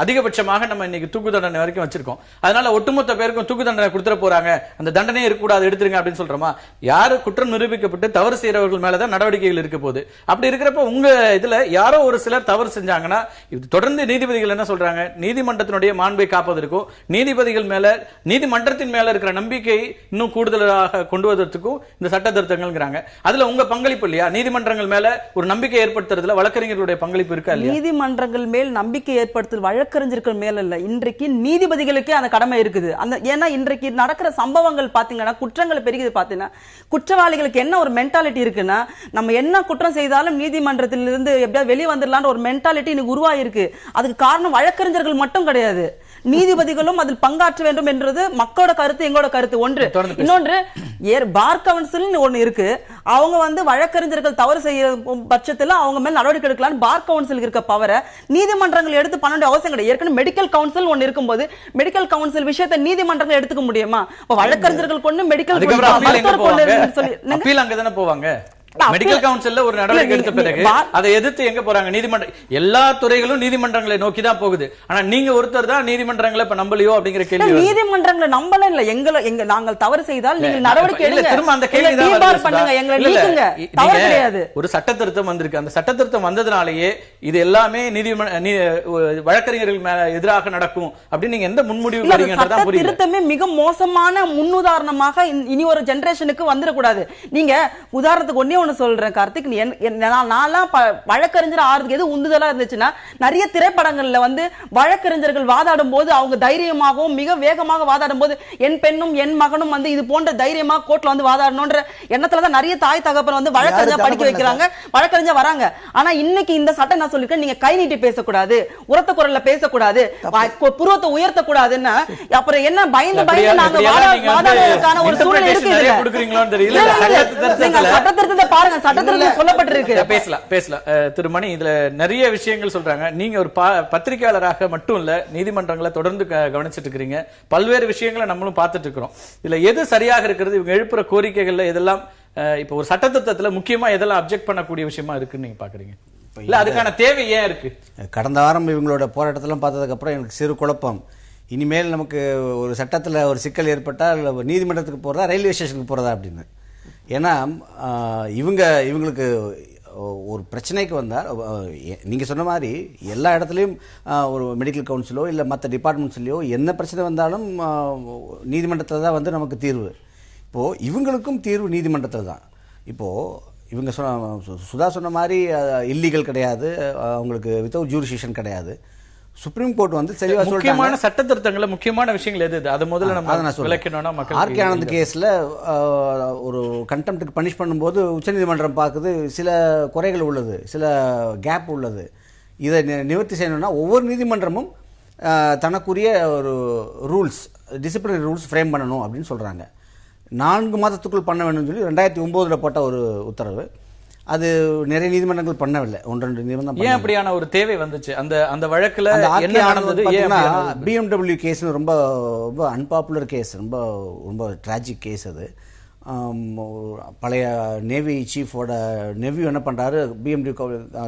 அதிகபட்சமாக நம்ம இன்னைக்கு தூக்கு தண்டனை வரைக்கும் வச்சிருக்கோம். அதனால ஒட்டுமொத்த பேருக்கும் தூக்கு தண்டனை கொடுத்துட போறாங்க, அந்த தண்டனையே இருக்கக்கூடாது, எடுத்துருங்க அப்படின்னு சொல்றோமா? யாரு குற்றம் நிரூபிக்கப்பட்டு தவறு செய்யறவர்கள் மேலதான் நடவடிக்கைகள் இருக்க போகுது. அப்படி இருக்கிறப்ப உங்க இதுல யாரோ ஒரு சிலர் தவறு செஞ்சாங்கன்னா இது தொடர்ந்து நீதிபதிகள் என்ன சொல்றாங்க, நீதிமன்றத்தினுடைய மாண்பை காப்பதற்கும் நீதிபதிகள் மேல நீதிமன்றத்தின் மேல இருக்கிற நம்பிக்கை இன்னும் கூடுதலாக கொண்டு வருவதற்கும் இந்த சட்ட திருத்தங்கள்ங்கிறாங்க. அதுல உங்க பங்களிப்பு இல்லையா? நீதிமன்றங்கள் மேல ஒரு நம்பிக்கை ஏற்படுத்துறதுல வழக்கறிஞர்களுடைய பங்களிப்பு இருக்கா இல்லையா? நீதிமன்றங்கள் மேல் நம்பிக்கை ஏற்படுத்த வழக்கறிஞர்கள் மேல இல்ல, இன்றைக்கு நீதிபதிகளுக்கே அந்த கடமை இருக்குது. ஏன்னா இன்றைக்கு நடக்கிற சம்பவங்கள் பாத்தீங்கன்னா, குற்றங்கள் பெருகிது பாத்தீங்கன்னா, குற்றவாளிகளுக்கு என்ன ஒரு மென்டாலிட்டி இருக்குன்னா, நம்ம என்ன குற்றம் செய்தாலும் நீதிமன்றத்திலிருந்து எப்படியாவது வெளியே வந்துடலாம்னு ஒரு மென்டாலிட்டி இன்னைக்கு உருவாயிருக்கு. அதுக்கு காரணம் வழக்கறிஞர்கள் மட்டும் கிடையாது, நீதிபதிகளும் அதில் பங்காற்ற வேண்டும் என்றது மக்களோட கருத்து, எங்களோட கருத்து ஒன்று. இன்னொன்று, பார் கவுன்சில் ஒண்ணு இருக்கு. அவங்க வந்து வழக்கறிஞர்கள் தவறு செய்ய பட்சத்தில் அவங்க மேல் நடவடிக்கை எடுக்கலாம். பார் கவுன்சில் இருக்க பவரை நீதிமன்றங்கள் எடுத்து பண்ண வேண்டிய அவசியம் கிடையாது. ஏற்கனவே மெடிக்கல் கவுன்சில் ஒன்னு இருக்கும்போது மெடிக்கல் கவுன்சில் விஷயத்தை நீதிமன்றங்கள் எடுத்துக்க முடியுமா? வழக்கறிஞர்கள் கொண்டு மெடிக்கல் அங்கதானே போவாங்க. மெடிக்கல் கவுன்சில்ல ஒரு நடவடிக்கை எடுத்த பிறகு அதை எதிர்த்து எங்க போறாங்க? நீதிமன்றம். எல்லா துறைகளும் நீதிமன்றங்களை நோக்கி தான் போகுது. ஆனா நீங்க ஒருத்தர் தான் நீதிமன்றங்களை இப்ப நம்பலையோ அப்படிங்கிற கேள்வி. நீதிமன்றங்களை நம்பல இல்ல, எங்க நாங்கள் தவறு செய்தால் நீங்கள் நடவடிக்கை எடுங்க, திரும்ப அந்த கேள்வி தான் பண்ணுங்க, எங்களை நீக்குங்க. தவறு கிடையாது. ஒரு சட்ட திருத்தம் வந்திருக்கு. அந்த சட்ட திருத்தம் வந்ததனாலேயே இது எல்லாமே வழக்கறிஞர்கள் மேல எதிராக நடக்கும் அப்படின்னு நீங்க எந்த முன்முடிவு வரீங்கன்றத புரியல. திருத்தமே மிக மோசமான முன்னுதாரணமாக இனி ஒரு ஜெனரேஷனுக்கு வந்துடக்கூடாது. நீங்க உதாரணத்துக்கு ஒண்ணே சொல்றேன் கார்த்திக், வழக்கறிஞர் ஆறுக்கு எது உந்துதலா இருந்துச்சுன்னா, நிறைய திரைப்படங்கள்ல வந்து வழக்கறிஞர்கள் வாதாடும் போது அவங்க தைரியமாகவும் மிக வேகமாக வாதாடும் போது என் பெண்ணும் என் மகனும் வந்து இது போன்ற தைரியமா கோர்ட்ல வந்து வாதாடணும்ன்ற எண்ணத்துலதான் நிறைய தாய் தகப்பன் வந்து வழக்கறிஞர் படிக்க வைக்கிறாங்க, வழக்கறிஞர் வராங்க. ஆனா இன்னைக்கு இந்த சட்டம் நான் சொல்லிருக்கேன், நீங்க கை நீட்டி பேசக்கூடாது, உரத்த குரல்ல பேசக்கூடாது, புருவத்தை உயர்த்த கூடாதுன்னா அப்புறம் என்ன பயந்து நாங்க வாதாடுறதுக்கான ஒரு சூழ்நிலை இருக்கு. சட்டத்திருத்தத்தை பாருங்க சட்டத்துல சொல்லப்பட்டிருக்கு. பேசலாம் திரு மணி, இதுல நிறைய விஷயங்கள் சொல்றாங்க. நீங்க ஒரு பத்திரிகையாளராக மட்டும் இல்ல, நீதிமன்றங்களை தொடர்ந்து கவனிச்சிட்டு இருக்கிறீங்க, பல்வேறு விஷயங்களை நம்மளும் பார்த்துட்டு இருக்கிறோம். இதுல எது சரியாக இருக்கிறது, இவங்க எழுப்புற கோரிக்கைகள்ல எதெல்லாம் இப்ப ஒரு சட்டத்திட்டத்துல முக்கியமா எதெல்லாம் அப்ஜெக்ட் பண்ணக்கூடிய விஷயமா இருக்குன்னு நீங்க பாக்குறீங்க? இல்ல அதுக்கான தேவை ஏன் இருக்கு? கடந்த வாரம் இவங்களோட போராட்டத்தெல்லாம் பார்த்ததுக்கு அப்புறம் எனக்கு சிறு குழப்பம். இனிமேல் நமக்கு ஒரு சட்டத்தில் ஒரு சிக்கல் ஏற்பட்டால் நீதிமன்றத்துக்கு போகிறதா ரயில்வே ஸ்டேஷனுக்கு போகிறதா அப்படின்னு. ஏன்னா இவங்களுக்கு ஒரு பிரச்சனைக்கு வந்தால் நீங்கள் சொன்ன மாதிரி எல்லா இடத்துலையும் ஒரு மெடிக்கல் கவுன்சிலோ இல்லை மற்ற டிபார்ட்மெண்ட்ஸ்லையோ என்ன பிரச்சனை வந்தாலும் நீதிமன்றத்தில் தான் வந்து நமக்கு தீர்வு. இப்போது இவங்களுக்கும் தீர்வு நீதிமன்றத்தில் தான். இப்போது இவங்க சுதா சொன்ன மாதிரி இல்லீகல் கிடையாது, அவங்களுக்கு வித்தவுட் ஜூரிஸ்டிக்ஷன் கிடையாது. சுப்ரீம் கோர்ட் வந்து தெளிவா முக்கியமான சட்ட திருத்தங்களை முக்கியமான விஷயங்கள் எது அது முதல்ல நம்ம விளக்கணும்னா மக்கள் ஆர்கே ஆனந்த் கேஸ்ல ஒரு கண்டெம்ப்டுக்கு பனிஷ் பண்ணும்போது உச்சநீதிமன்றம் பார்க்குது சில குறைகள் உள்ளது, சில கேப் உள்ளது. இதை நிவர்த்தி செய்யணும்னா ஒவ்வொரு நீதிமன்றமும் தனக்குரிய ஒரு ரூல்ஸ், டிசிப்ளினரி ரூல்ஸ் ஃப்ரேம் பண்ணணும் அப்படின்னு சொல்றாங்க. 4 மாதத்துக்குள் பண்ண வேணும்னு சொல்லி 2009 போட்ட ஒரு உத்தரவு. அது நிறைய நீதிமன்றங்கள் பண்ணவில்லை, 1-2 நீதிமன்றம். ஏன் அப்படியான ஒரு தேவை வந்துச்சு அந்த வழக்குல? என்ன நடந்தது? BMW கேஸ் ரொம்ப ரொம்ப அன்பாப்புலர் கேஸ், ரொம்ப ரொம்ப டிராஜிக் கேஸ். அது பழைய நேவி சீஃபோட நெவ்யூ என்ன பண்றாரு, BMW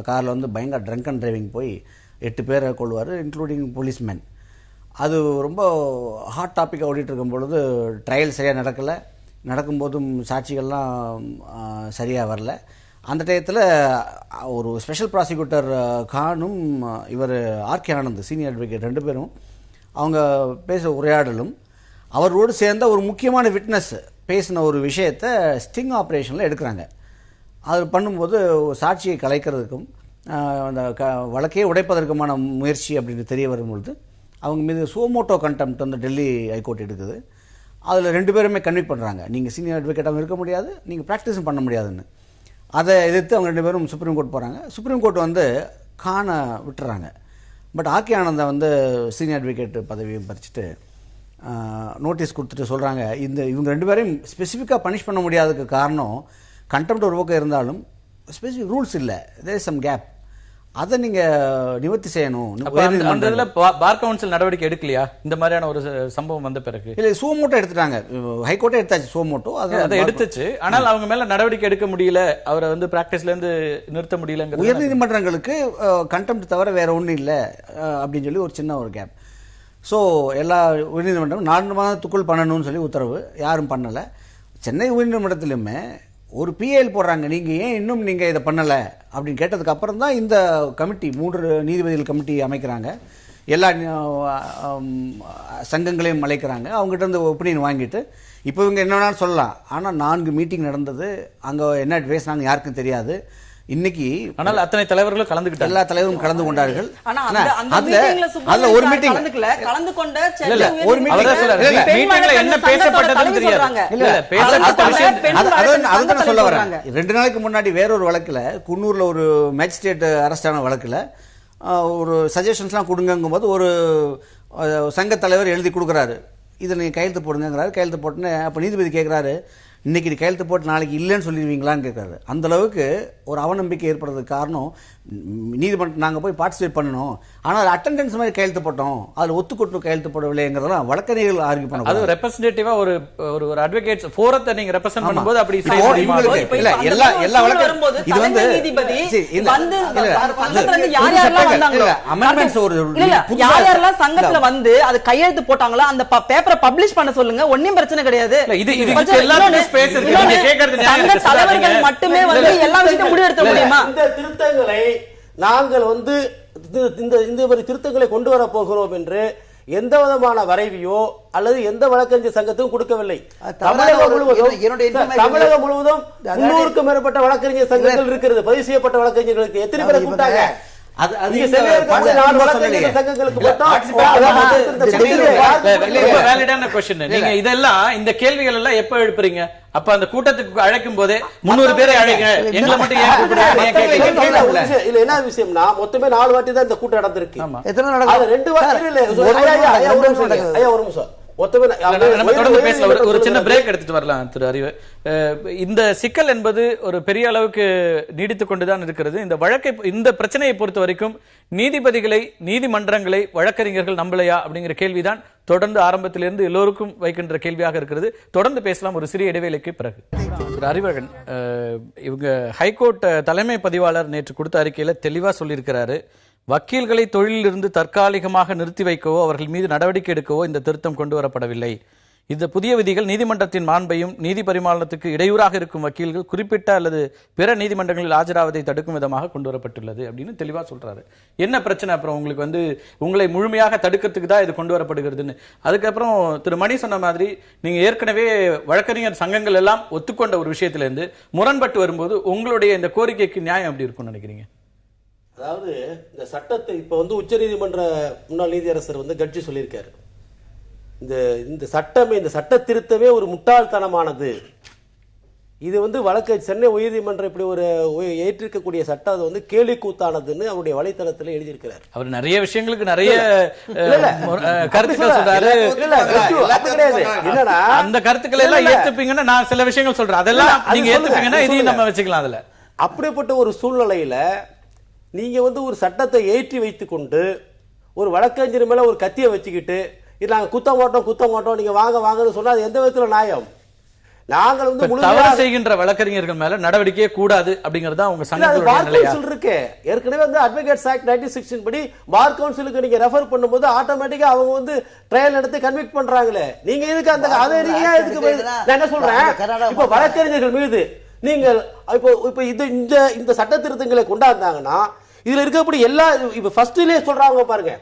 கார்ல வந்து பயங்கர ட்ரங்க் அண்ட் டிரைவிங் போய் 8 பேரை கொள்வார், இன்க்ளூடிங் போலீஸ்மேன். அது ரொம்ப ஹாட் டாப்பிக்காக ஓடிட்டு இருக்கும் பொழுது ட்ரையல் சரியாக நடக்கலை, நடக்கும்போதும் சாட்சிகள்லாம் சரியாக வரல. அந்த டயத்தில் ஒரு ஸ்பெஷல் ப்ராசிக்யூட்டர் கானும் இவர் ஆர்கே ஆனந்த் சீனியர் அட்வொகேட் 2 பேரும் அவங்க பேச உரையாடலும் அவரோடு சேர்ந்த ஒரு முக்கியமான விட்னஸ் பேசின ஒரு விஷயத்தை ஸ்டிங் ஆப்ரேஷனில் எடுக்கிறாங்க. அது பண்ணும்போது சாட்சியை கலைக்கிறதுக்கும் அந்த வழக்கையே உடைப்பதற்குமான முயற்சி அப்படின்னு தெரிய வரும்பொழுது அவங்க மீது சுமோட்டோ கண்டெம்ப்ட் வந்து டெல்லி ஹைகோர்ட் எடுக்குது. அதில் 2 பேருமே கன்விக்ட் பண்ணுறாங்க, நீங்கள் சீனியர் அட்வொகேட்டாகவும் இருக்க முடியாது, நீங்கள் ப்ராக்டிஸும் பண்ண முடியாதுன்னு. அதை எதிர்த்து அவங்க 2 பேரும் சுப்ரீம் கோர்ட் போகிறாங்க. சுப்ரீம் கோர்ட் வந்து கானை விட்டுறாங்க. பட் ஆர்கே ஆனந்தை வந்து சீனியர் அட்வொகேட் பதவியை பறிச்சுட்டு நோட்டீஸ் கொடுத்துட்டு சொல்கிறாங்க, இவங்க 2 பேரையும் ஸ்பெசிஃபிக்காக பனிஷ் பண்ண முடியாததுக்கு காரணம் கண்டெம்ப்ட் ஒரு பக்கம் இருந்தாலும் ஸ்பெசிஃபிக் ரூல்ஸ் இல்லை, தேர் இஸ் சம் கேப், அதை நீங்க நிவர்த்தி செய்யணும். பார் கவுன்சில் நடவடிக்கை எடுக்கலையா இந்த மாதிரியான ஒரு சம்பவம் வந்த பிறகு? இல்ல, சுமோட்டோ எடுத்துட்டாங்க, ஹைகோர்ட்டே எடுத்தாச்சு சுமோட்டோ, அதை எடுத்துச்சு. ஆனால் அவங்க மேல நடவடிக்கை எடுக்க முடியல, அவரை வந்து பிராக்டிஸ்ல இருந்து நிறுத்த முடியல. உயர்நீதிமன்றங்களுக்கு கண்டெம்ப்ட் தவிர வேற ஒன்றும் இல்லை அப்படின்னு சொல்லி ஒரு சின்ன ஒரு கேப். ஸோ எல்லா உயர்நீதிமன்றம் 4 மாதத்துக்குள் பண்ணணும்னு சொல்லி உத்தரவு, யாரும் பண்ணலை. சென்னை உயர்நீதிமன்றத்திலுமே ஒரு பிஏஎல் போடுறாங்க, நீங்கள் ஏன் இன்னும் நீங்கள் இதை பண்ணலை அப்படின்னு கேட்டதுக்கு அப்புறம் தான் இந்த கமிட்டி 3 நீதிபதிகள் கமிட்டி அமைக்கிறாங்க. எல்லா சங்கங்களையும் அழைக்கிறாங்க, அவங்ககிட்ட இருந்து ஒப்பீனியன் வாங்கிட்டு இப்போ இவங்க என்ன வேணாலும் சொல்லலாம். ஆனால் 4 மீட்டிங் நடந்தது, அங்கே என்ன பேசினாங்க யாருக்கும் தெரியாது. இன்னைக்கு ஆனால் அத்தனை தலைவர்களும் கலந்துக்கிட்டாங்க, எல்லா தலைவரும் கலந்து கொண்டார்கள். அதுல ஒரு மீட்டிங் கலந்து கொண்ட ஒரு மீட்டிங்ல என்ன பேசப்பட்டதுன்னு தெரியாது. அதுதான் சொல்ல வரேன். 2 நாளைக்கு முன்னாடி வேறொரு வழக்குல குன்னூர்ல ஒரு மேஜிஸ்ட்ரேட் அரெஸ்ட் ஆன வழக்குல ஒரு சஜஷன்ஸ்லாம் கொடுங்கும் போது ஒரு சங்க தலைவர் எழுதி கொடுக்குறாரு, இதில் நீங்கள் கையெழுத்து போடுங்கிறாரு. கையெழுத்து போட்டுன்னு அப்போ நீதிபதி கேட்குறாரு, இன்னைக்கு கையெழுத்து போட்டு நாளைக்கு இல்லைன்னு சொல்லிடுவீங்களான்னு கேட்குறாரு. அந்த அளவுக்கு ஒரு அவநம்பிக்கை ஏற்படுறதுக்கு காரணம் நீதிமன்றம் நாங்கள் போய் பார்ட்டிசிபேட் பண்ணணும், ஆனால் அட்டெண்டன்ஸ் மாதிரி கையெழுத்து போட்டோம், அதில் ஒத்துக்கொட்டு கையெழுத்து போடவில்லைங்கிறதெல்லாம் வழக்கறிஞர்கள் ஆர்கியூ பண்ணுவாங்க. அது ரெப்ரசன்டேட்டிவா ஒரு ஒரு அட்வொகேட்ஸ் ஃபோரத்தை நீங்க ரெப்ரசன்ட் பண்ணும்போது அப்படி இல்ல எல்லா வழக்கும் இது வந்து அமெண்ட்மெண்ட்ஸ் ஒரு யாரெல்லாம் சங்கத்துல வந்து அது கையெழுத்து போட்டாங்களோ அந்த பேப்பரை பப்ளிஷ் பண்ண சொல்லுங்க, ஒண்ணும் பிரச்சனை கிடையாது. தலைவர்கள் மட்டுமே வந்து எல்லா விஷயத்தையும் முடிவெடுக்க முடியுமா? இந்த திருத்தங்களை நாங்கள் வந்து இந்த மாதிரி திருத்தங்களை கொண்டு வர போகிறோம் என்று எந்த விதமான வரைவியோ அல்லது எந்த வழக்கறிஞர் சங்கத்துக்கும் கொடுக்கவில்லை. தமிழகம் முழுவதும் 300க்கும் மேற்பட்ட வழக்கறிஞர் சங்கங்கள் இருக்கிறது. பதிவு செய்யப்பட்ட வழக்கறிஞர்களுக்கு எத்தனை பேரை கூட்டாங்க? இதெல்லாம் இந்த கேள்விகள் எல்லாம் எப்ப எழுப்புறீங்க? அப்ப அந்த கூட்டத்துக்கு அழைக்கும் போதே 300 பேரை அழைங்க, எங்களை மட்டும் ஏன் கூப்பிடுறீங்க? இல்ல என்ன விஷயம்னா மொத்தமே 4 வாட்டி தான் இந்த கூட்டம் நடந்திருக்கு. 2 வாட்டி இல்ல. ஒரு நிமிஷம் நம்ம தொடர்ந்து பேசலாம். ஒரு சின்ன பிரேக் எடுத்துட்டு வரலாம் திரு அறிவு. இந்த சிக்கல் என்பது ஒரு பெரிய அளவுக்கு நீடித்துக் கொண்டுதான் இருக்கிறது. இந்த பிரச்சனையை பொறுத்த வரைக்கும் நீதிபதிகளை, நீதிமன்றங்களை வழக்கறிஞர்கள் நம்பலையா அப்படிங்கிற கேள்விதான் தொடர்ந்து ஆரம்பத்திலிருந்து எல்லோருக்கும் வைக்கின்ற கேள்வியாக இருக்கிறது. தொடர்ந்து பேசலாம் ஒரு சிறிய இடைவேளைக்கு பிறகு. திரு அறிவழகன், இவங்க ஹைகோர்ட் தலைமை பதிவாளர் நேற்று கொடுத்த அறிக்கையில தெளிவா சொல்லியிருக்கிறாரு, வக்கீல்களை தொழிலிருந்து தற்காலிகமாக நிறுத்தி வைக்கவோ அவர்கள் மீது நடவடிக்கை எடுக்கவோ இந்த திருத்தம் கொண்டு வரப்படவில்லை. இந்த புதிய விதிகள் நீதிமன்றத்தின் மாண்பையும் நீதி பரிமாணத்துக்கு இடையூறாக இருக்கும் வக்கீல்கள் குறிப்பிட்ட அல்லது பிற நீதிமன்றங்களில் ஆஜராவதை தடுக்கும் விதமாக கொண்டு வரப்பட்டுள்ளது அப்படின்னு தெளிவா சொல்றாரு. என்ன பிரச்சனை அப்புறம் உங்களுக்கு உங்களை முழுமையாக தடுக்கிறதுக்கு தான் இது கொண்டு வரப்படுகிறதுன்னு. அதுக்கப்புறம் திரு மணி சொன்ன மாதிரி நீங்க ஏற்கனவே வழக்கறிஞர் சங்கங்கள் எல்லாம் ஒத்துக்கொண்ட ஒரு விஷயத்துல இருந்து முரண்பட்டு வரும்போது உங்களுடைய இந்த கோரிக்கைக்கு நியாயம் எப்படி இருக்கும்னு நினைக்கிறீங்க? அதாவது இந்த சட்டத்தை இப்ப உச்சநீதிமன்ற முன்னாள் நீதியரசர் கட்சி சொல்லியிருக்காரு, இந்த சட்டமே, இந்த சட்ட திருத்தமே ஒரு முட்டாள்தனமானது. இது வழக்கு சென்னை உயர்நீதிமன்றம் இப்படி ஒரு ஏற்றிருக்கக்கூடிய சட்டம் அது கேலி கூத்தானதுன்னு அவருடைய வலைத்தளத்தில் எழுதியிருக்கிறார். அவர் நிறைய விஷயங்களுக்கு நிறைய கருத்துக்கள் சொல்றாரு. அந்த கருத்துக்களை எல்லாம் ஏத்துப்பீங்கன்னா நான் சில விஷயங்கள் சொல்றேன், அதெல்லாம் நீங்க ஏத்துப்பீங்கன்னா இதையும் நம்ம வச்சுக்கலாம். அதுல அப்படிப்பட்ட ஒரு சூழ்நிலையில நீங்க ஒரு சட்டத்தை ஏற்றி வைத்துக் கொண்டு ஒரு வழக்கறிஞர் மேல ஒரு கத்தியை வச்சுக்கிட்டு இது நாங்க குத்த மாட்டோம் நீங்க வாங்கன்னு சொன்னா அது எந்த விதத்துல நியாயம்? நாங்கள் தவறு செய்கின்ற வழக்கறிஞர்கள் மேல நடவடிக்கையே கூடாது அப்படிங்கறது அவங்க சங்கங்கள் இருக்கு. ஏற்கனவே அட்வொகேட்ஸ் ஆக்ட் 1916 படி பார் கவுன்சிலுக்கு நீங்க ரெஃபர் பண்ணும்போது ஆட்டோமேட்டிக்கா அவங்க ட்ரையல் நடத்தி கன்விக்ட் பண்றாங்களே. நீங்க எதுக்கு அதை நான் என்ன சொல்றேன், இப்ப வழக்கறிஞர்கள் மீது நீங்கள் இப்ப இந்த சட்ட திருத்தங்களை கொண்டாந்தாங்கன்னா இதுல இருக்கக்கூடிய எல்லா இப்ப ஃபர்ஸ்ட்லயே சொல்றாங்க பாருங்க,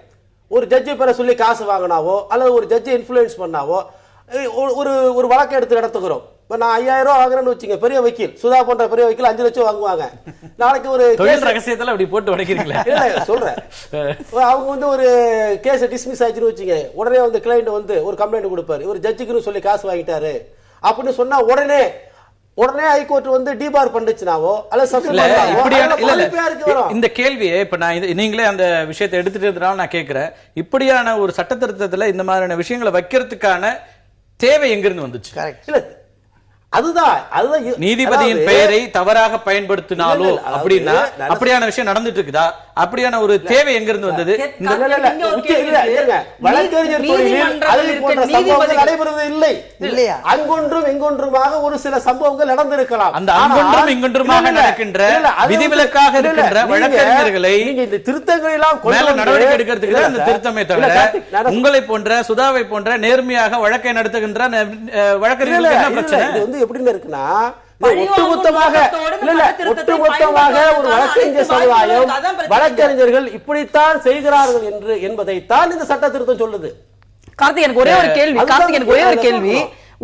ஒரு ஜட்ஜை பெற சொல்லி காசு வாங்கினாவோ அல்லது ஒரு ஜட்ஜை இன்ஃபுளுன்ஸ் பண்ணாவோ ஒரு வழக்கை எடுத்து நடத்துகிறோம். இப்ப நான் 5000 ரூபாய் வாங்குறேன்னு வச்சுங்க, பெரிய வக்கீல் சுதா போன்ற பெரிய வக்கீல் 5 லட்சம் வாங்குவாங்க. நாளைக்கு ஒரு ரகசியத்துல அப்படி போட்டு உடைக்கிறீங்களா? சொல்றேன், அவங்க ஒரு கேஸ் டிஸ்மிஸ் ஆயிடுச்சுன்னு வச்சுங்க, உடனே கிளைண்ட் ஒரு கம்ப்ளைண்ட் கொடுப்பாரு, ஒரு ஜட்ஜுக்குன்னு சொல்லி காசு வாங்கிட்டாரு அப்படின்னு சொன்னா உடனே ஹைகோர்ட் டிபார் பண்ணுச்சுனாவோ இந்த கேள்வியை இப்ப நான் நீங்களே அந்த விஷயத்தை எடுத்துட்டு இருந்தாலும் நான் கேட்கிறேன், இப்படியான ஒரு சட்ட திருத்தத்துல இந்த மாதிரியான விஷயங்களை வைக்கிறதுக்கான தேவை எங்கிருந்து வந்துச்சு? இல்ல அதுதான் நீதிபதியின் பெயரை தவறாக பயன்படுத்தினாலோ அப்படின்னா அப்படியான விஷயம் நடந்துட்டு இருக்குதா? அப்படியான ஒரு தேவை எங்கிருந்து வந்தது? வழக்கறிஞர் நடைபெறுவது இல்லை இல்லையா? அங்கொன்றும் இங்கொன்றுமாக ஒரு சில சம்பவங்கள் நடந்திருக்கலாம். அந்த அங்கொன்றும் இங்கொன்றுமாக நடக்கின்ற விதிவிலக்காக இருக்கின்ற வழக்கறிஞர்களை இந்த திருத்தங்கள் எல்லாம் நடவடிக்கை எடுக்கிறதுக்கு அந்த திருத்தமே தவிர உங்களை போன்ற சுதாவை போன்ற நேர்மையாக வழக்கை நடத்துகின்ற வழக்கறிஞர்களுக்கு என்ன பிரச்சனை? எப்படின்னு இருக்குன்னா ஒட்டுமொத்தமாக ஒரு வழக்கறிஞர் சமுதாயம் வழக்கறிஞர்கள் இப்படித்தான் செய்கிறார்கள் என்பதைத்தான் இந்த சட்ட திருத்தம் சொல்லுது. கார்த்திக், எனக்கு ஒரே ஒரு கேள்வி.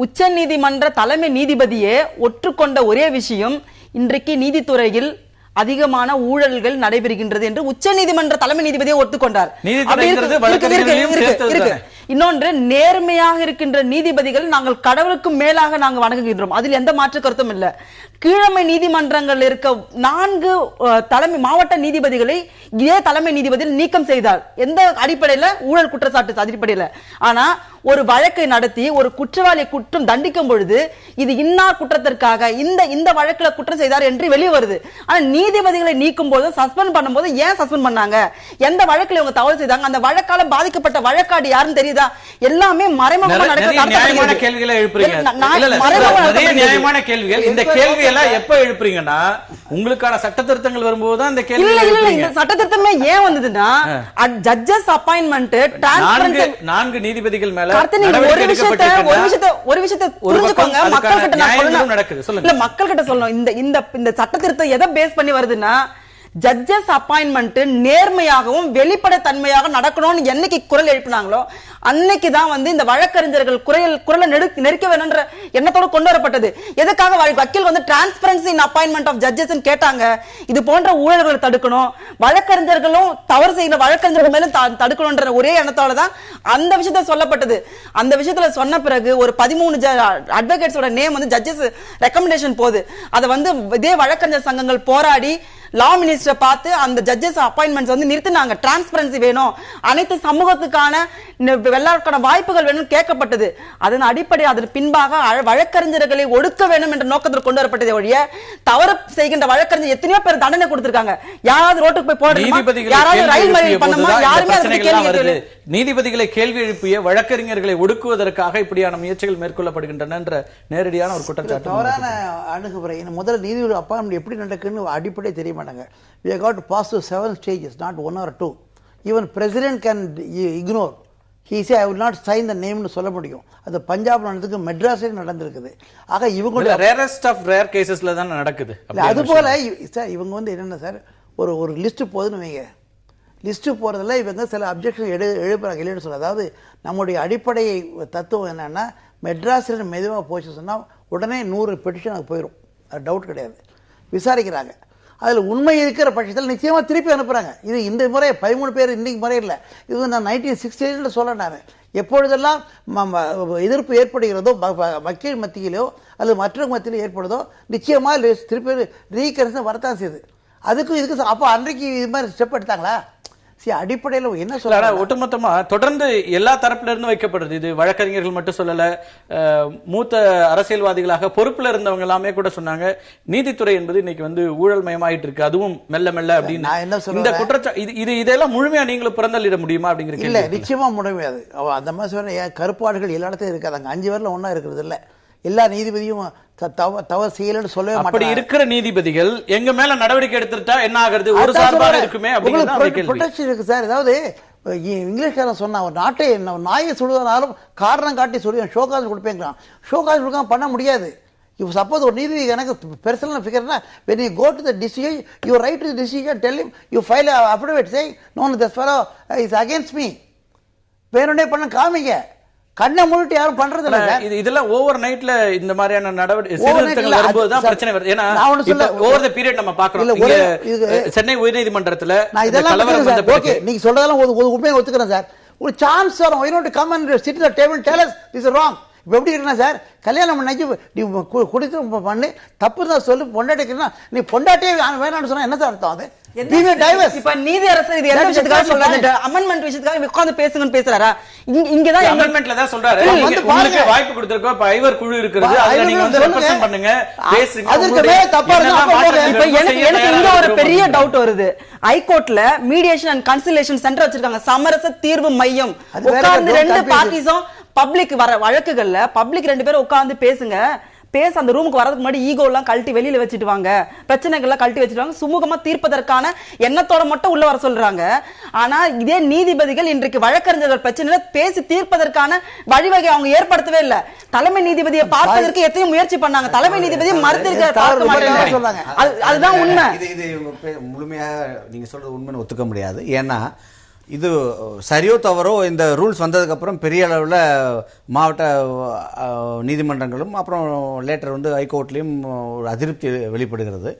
உச்ச நீதிமன்ற தலைமை நீதிபதியே ஒற்றுக்கொண்ட ஒரே விஷயம், இன்றைக்கு நீதித்துறையில் அதிகமான ஊழல்கள் நடைபெறுகின்றது என்று உச்ச நீதிமன்ற தலைமை நீதிபதியை ஒத்துக்கொண்டார். இன்னொன்று, நேர்மையாக இருக்கின்ற நீதிபதிகள் நாங்கள் கடவுளுக்கு மேலாக நாங்கள் வணங்குகின்றோம், அதில் எந்த மாற்று கருத்தும் இல்ல. கீழமை நீதிமன்றங்கள் இருக்க 4 மாவட்ட நீதிபதிகளை இதே தலைமை நீதிபதியில் நீக்கம் செய்தார். எந்த அடிப்படையில? ஊழல் குற்றச்சாட்டு அடிப்படையில. ஆனா ஒரு வழக்கை நடத்தி ஒரு குற்றவாளி குற்றம் தண்டிக்கும் பொழுது இது இன்னார் குற்றத்திற்காக இந்த வழக்குல குற்றம் செய்தார் என்று வெளியே வருது. ஆனா நீதிபதிகளை நீக்கும் போது, சஸ்பெண்ட் பண்ணும்போது ஏன் சஸ்பெண்ட் பண்ணாங்க? எந்த வழக்குல இவங்க தவறு செய்தாங்க? அந்த வழக்கால பாதிக்கப்பட்ட வழக்காடி யாருன்னு தெரியுதா? எல்லாமே மறைமுகமா நடக்கிற நியாயமான கேள்விகளை எழுப்புறீங்க. நியாயமான கேள்விகள். இந்த கேள்வி எல்லாம் எப்ப எழுப்புறீங்கன்னா உங்களுக்கான சட்ட திருத்தங்கள் வரும்போது தான் இந்த கேள்வி. இந்த சட்ட திருத்தமே ஏன் வந்ததுன்னா ஜட்ஜஸ் அப்பாயின்ட்மென்ட் 4 நீதிபதிகள் மேல ஒரு விஷயத்தை புரிஞ்சுக்கோங்க. மக்கள் கிட்ட சொல்லணும். இந்த சட்ட திருத்தம் எதை பேஸ் பண்ணி வருதுன்னா, ஜட்ஜஸ் அப்பாயின்ட்மெண்ட் நேர்மையாகவும் வெளிப்படை தன்மையாக நடக்கணும்னு என்னைக்கு குரல் எழுப்பினாங்களோ அன்னைக்குதான் இந்த வழக்கறிஞர்கள் குரலை நெருக்க வேணும்ன்ற எண்ணத்தோடு கொண்டு வரப்பட்டது. எதுக்காக வக்கீல் transparency in appointment of judges கேட்டாங்க. இது போன்ற ஊழல்களை தடுக்கணும், வழக்கறிஞர்களும் தவறு செய்கிற வழக்கறிஞர்கள் மேலும் தடுக்கணும்ன்ற ஒரே எண்ணத்தோட தான் அந்த விஷயத்த சொல்லப்பட்டது. அந்த விஷயத்துல சொன்ன பிறகு ஒரு 13 அட்வொகேட்ஸோட நேம் ஜட்ஜஸ் ரெக்கமெண்டேஷன் போகுது. அதை இதே வழக்கறிஞர் சங்கங்கள் போராடி லா மினிஸ்டரை பார்த்து அந்த ஜட்ஜஸ் அப்பாயின்மெண்ட்ஸ் வந்து நிறுத்தினாங்க. டிரான்ஸ்பரன்சி வேணும், அனைத்து சமூகத்துக்கான வெள்ளாட்கான வாய்ப்புகள் வேணும் கேட்கப்பட்டது. அதன் அடிப்படை அதன் பின்பாக வழக்கறிஞர்களை ஒடுக்க வேண்டும் என்ற நோக்கத்தில் கொண்டு வரப்பட்டதை ஒழிய தவறு செய்கின்ற வழக்கறிஞர் எத்தனையோ பேர் தண்டனை கொடுத்திருக்காங்க. யாராவது ரோட்டுக்கு போய் போடணுமா, யாராவது ரயில் மறியல் பண்ணணுமா, யாருமே கேள்வி நீதிபதிகளை கேள்வி எழுப்பிய வழக்கறிஞர்களை ஒடுக்குவதற்காக இப்படியான முயற்சிகள் மேற்கொள்ளப்படுகின்றன என்ற நேரடியான ஒரு குற்றச்சாட்டு. தவறான அணுகுமுறை. முதல்ல நீதிபதி அப்பாயின்மெண்ட் எப்படி நடக்குன்னு அடிப்படை தெரிய மாட்டாங்க. we have got to pass through 7 stages, not 1 or 2. even president can ignore. he say I will not sign the name னு சொல்ல முடியும். அது பஞ்சாப் நடந்துக்கு, மெட்ராஸில் நடந்திருக்குது. ஆக இவங்க ரேரஸ்ட் ஆஃப் ரேர் கேசஸ்ல தான் நடக்குது. அது போல சார் இவங்க வந்து என்னென்ன சார், ஒரு லிஸ்ட் போகுதுன்னு வைங்க, லிஸ்ட்டு போகிறதில் இவங்க சில அப்ஜெக்ஷன் எழுப்புறாங்க இல்லைன்னு சொல்ல. அதாவது நம்முடைய அடிப்படை தத்துவம் என்னென்னா, மெட்ராஸில் மெதுவாக போச்சு சொன்னால் உடனே 100 பெட்டிஷன் அது போயிடும், அது டவுட் கிடையாது. விசாரிக்கிறாங்க, அதில் உண்மை இருக்கிற பட்சத்தில் நிச்சயமாக திருப்பி அனுப்புகிறாங்க. இது இந்த முறை 13 பேர் இன்றைக்கு முறை இல்லை, இது நான் 1968 சொல்ல. நான் எப்பொழுதெல்லாம் எதிர்ப்பு ஏற்படுகிறதோ மக்கள் மத்தியிலோ அல்லது மற்ற மத்தியிலோ ஏற்படுதோ நிச்சயமாக திருப்பி ரீகன்சன் வரத்தான் செய்யுது. அதுக்கும் இதுக்கு அப்போ அன்றைக்கு இது மாதிரி ஸ்டெப் எடுத்தாங்களா? அடிப்படையில் என்ன சொல்ல, ஒட்டுமொத்தமா தொடர்ந்து எல்லா தரப்புல இருந்து வைக்கப்படுறது. இது வழக்கறிஞர்கள் மட்டும் சொல்லல, மூத்த அரசியல்வாதிகளாக பொறுப்புல இருந்தவங்க எல்லாமே கூட சொன்னாங்க, நீதித்துறை என்பது இன்னைக்கு வந்து ஊழல் மயமாயிட்டு இருக்கு, அதுவும் மெல்ல மெல்ல அப்படின்னு. இந்த குற்றச்சாட்டு இதெல்லாம் முழுமையா நீங்களும் பிறந்தளிட முடியுமா அப்படிங்கிற இல்ல, நிச்சயமா முடியாது. அந்த மாதிரி சொன்ன கருப்பாடுகள் எல்லா இடத்தையும் இருக்காது, 5 பேர்ல ஒன்னா இருக்கிறது இல்ல. எல்லா நீதிபதியும் தவறு செய்யலன்னு சொல்லவே மாட்டாங்க. அப்படி இருக்கிற நீதிபதிகள் எங்க மேல நடவடிக்கை எடுத்துட்டா என்ன ஆகுறது, ஒரு சார்பாக இருக்குமே ப்ரொடெக்ஷன் இருக்கு சார். அதாவது இங்கிலீஷ்காரன் சொன்னா, ஒரு நாட்டை நாயை சுடுவதாலும் காரணம் காட்டி சொல்லி ஷோகாஸ் கொடுப்பேங்கிறான். ஷோகாஸ் கொடுக்காம பண்ண முடியாது. இப்போ சப்போஸ் ஒரு நீதிபதி எனக்கு personal ஃபிகர்னா, when you go to the decision, you write to the decision, tell him, you file a affidavit saying no, this fellow is against me. வேணும்னே பண்ண காமிங்க, கண்ணை மூடிட்டு யாரும் பண்றது இல்ல. இதெல்லாம் ஓவர் நைட்ல இந்த மாதிரியான நடவடிக்கைகள் வரும்போது தான் பிரச்சனை வருது. ஏன்னா ஓவர் தி பீரியட் நம்ம பார்க்கிறோம். சென்னை உயர்நீதிமன்றத்துல நான் இதெல்லாம் ஓகே நீங்க சொல்றதெல்லாம் ஒரு உண்மையை ஒத்துக்கிறேன் சார். ஒரு சான்ஸ் வரும், why not come and sit at the table and tell us this is wrong. இப்போ எப்படி இருக்குன்னா சார், கல்யாணம் பண்ணி நீ குடித்து பண்ணி தப்பு தான் சொல்லி பொண்டாட்டிக்கிறா, நீ பொண்டாட்டியே வேணாம்னு சொன்னா என்ன சார் அர்த்தம்? அது இப்ப நீதி அரசர் இது என்ன விஷயத்துக்காக சொல்றாரு, அமெண்ட்மென்ட் விஷயத்துக்காக உட்கார்ந்து பேசுங்கன்னு பேசுறாரா? இங்கதான் அமெண்ட்மென்ட்ல தான் சொல்றாரு, உங்களுக்கு வாய்ப்பு கொடுத்திருக்கோம், இப்ப ஐவர் குழு இருக்குது, அதுல நீங்க வந்து ரெப்ரசன்ட் பண்ணுங்க, பேசுங்க. அதுக்கு மேல தப்பா இருக்கு. இப்ப எனக்கு இங்க ஒரு பெரிய டவுட் வருது. ஹைகோர்ட்ல மீடியேஷன் அண்ட் கன்சிலேஷன் சென்டர் வச்சிருக்காங்க, சமரச தீர்வு மையம். உட்கார்ந்து 2 பார்ட்டிஸும் பப்ளிக் வர வழக்குகள்ல பப்ளிக் 2 பேரும் உட்கார்ந்து பேசுங்க, பேச அந்த ரூமுக்கு வரதுக்கு முன்னாடி ஈகோ எல்லாம் கழட்டி வெளியில வச்சுட்டு வாங்க, பிரச்சனைகள் எல்லாம் கழட்டி வச்சுட்டு வாங்க, சுமூகமா தீர்ப்பதற்கான எண்ணத்தோட மட்டும் உள்ள வர சொல்றாங்க. ஆனா இதே நீதிபதிகள் இன்றைக்கு வழக்கறிஞர்கள் பிரச்சனையில பேசி தீர்ப்பதற்கான வழிவகை அவங்க ஏற்படுத்தவே இல்லை. தலைமை நீதிபதியை பார்ப்பதற்கு எத்தனையோ முயற்சி பண்ணாங்க, தலைமை நீதிபதியை மறுத்திருக்க. அதுதான் உண்மை. இது முழுமையாக நீங்க சொல்றது உண்மைன்னு ஒத்துக்க முடியாது. ஏன்னா இது சரியோ தவறோ இந்த ரூல்ஸ் வந்ததுக்கப்புறம் பெரிய அளவில் மாவட்ட நீதிமன்றங்களும் அப்புறம் லேட்டர் வந்து ஹைகோர்ட்லேயும் ஒரு அதிருப்தி வெளிப்படுகிறது.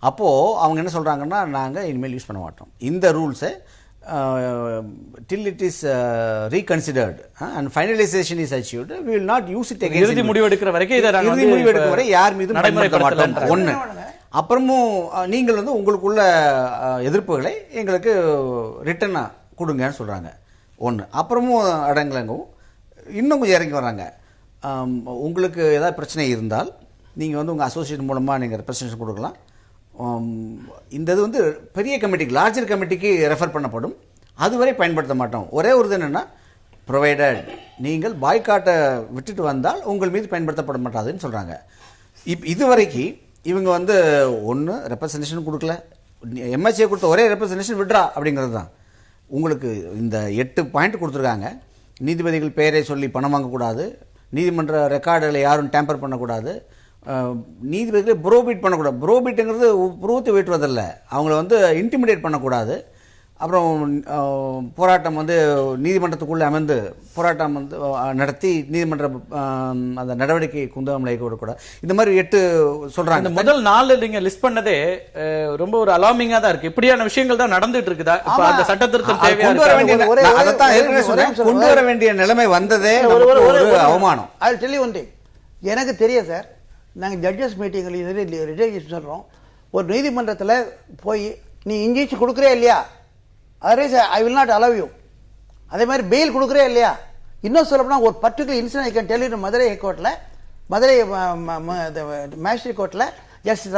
அப்போது அவங்க என்ன சொல்கிறாங்கன்னா, நாங்கள் இனிமேல் யூஸ் பண்ண மாட்டோம் இந்த ரூல்ஸை till it is reconsidered and finalization is achieved, we will not use it again. இறுதி முடிவு எடுக்கிற வரைக்கும் இத நாங்க இறுதி முடிவு எடுக்கிற வரை யார் மீதும் பயன்படுத்த மாட்டோம். ஒன்று. அப்புறமும் நீங்கள் வந்து உங்களுக்குள்ள எதிர்ப்புகளை எங்களுக்கு ரிட்டனாக கொடுங்கன்னு சொல்கிறாங்க. ஒன்று. அப்புறமும் அடங்கலங்கவும் இன்னும் கொஞ்சம் இறங்கி வராங்க. உங்களுக்கு ஏதாவது பிரச்சனை இருந்தால் நீங்கள் வந்து உங்கள் அசோசியேஷன் மூலமாக நீங்கள் ரெப்ரசன்டேஷன் கொடுக்கலாம். இந்த இது வந்து பெரிய கமிட்டிக்கு, லார்ஜர் கமிட்டிக்கு ரெஃபர் பண்ணப்படும், அதுவரை பயன்படுத்த மாட்டோம். ஒரே ஒரு இது என்னென்னா, ப்ரொவைடட் நீங்கள் பாய்காட்டை விட்டுட்டு வந்தால் உங்கள் மீது பயன்படுத்தப்பட மாட்டாதுன்னு சொல்கிறாங்க. இதுவரைக்கும் இவங்க வந்து ஒன்று ரெப்ரசன்டேஷன் கொடுக்கல, எம்எஸ்ஏ கொடுத்த ஒரே ரெப்ரசன்டேஷன் விட்ரா அப்படிங்கிறது தான். உங்களுக்கு இந்த 8 பாயிண்ட் கொடுத்துருக்காங்க. நீதிபதிகள் பெயரை சொல்லி பணம் வாங்கக்கூடாது, நீதிமன்ற ரெக்கார்டுகளை யாரும் டேம்பர் பண்ணக்கூடாது, நீதிபதிகளை புரோபீட் பண்ணக்கூடாது. புரோபீட்டுங்கிறது புரோத்து வீட்டுவதில்ல, அவங்கள வந்து இன்டிமிடேட் பண்ணக்கூடாது. அப்புறம் போராட்டம் வந்து நீதிமன்றத்துக்குள்ளே அமர்ந்து போராட்டம் வந்து நடத்தி நீதிமன்ற அந்த நடவடிக்கை குந்தகம் விளைவிக்கூடாது. இந்த மாதிரி 8 சொல்றாங்க. இந்த முதல் 4 நீங்க லிஸ்ட் பண்ணதே ரொம்ப ஒரு அலார்மிங்கா தான் இருக்கு. இப்படியான விஷயங்கள் தான் நடந்துட்டு இருக்குதா? இப்ப அந்த சட்ட திருத்தம் தேவையா கொண்டு வர வேண்டிய, அதான் ஏற்கனவே சொன்னேன், கொண்டு வர வேண்டிய நிலைமை வந்ததே ஒரு அவமானம். அது சொல்லி ஒன்று எனக்கு தெரியும் சார். நாங்கள் ஜட்ஜஸ் மீட்டிங்கில் ரிட்டர்ன் சொல்கிறோம், ஒரு நீதிமன்றத்தில் போய் நீ இன்ஜெக்ஷன் கொடுக்குறே இல்லையா, otherwise I will not allow you. அதே மாதிரி பெயில் கொடுக்குறே இல்லையா. இன்னும் சொல்லப்போனால் ஒரு particular incident I can tell you. Madurai ஹைகோர்ட்டில், மதுரை மேஜிஸ்ட்ரேட் கோர்ட்டில் ஜஸ்டிஸ்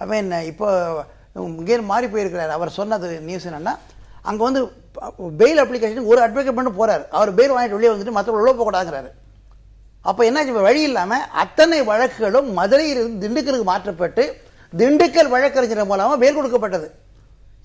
ஐ மீன் இப்போ இங்கே மாறி போயிருக்கிறார். அவர் சொன்னது நியூஸ் என்னன்னா, அங்கே வந்து பெயில் அப்ளிகேஷன் ஒரு அட்வொகேட் பண்ணி போறாரு, அவர் பெயில் வாங்கிட்டு வெளியே வந்துட்டு மற்றவங்க உள்ள போகக்கூடாதுங்கிறாரு. அப்போ என்னாச்சு, வழி இல்லாமல் அத்தனை வழக்குகளும் மதுரையிலிருந்து திண்டுக்கலுக்கு மாற்றப்பட்டு திண்டுக்கல் வழக்கறிஞர் மூலமாக பெயில் கொடுக்கப்பட்டது.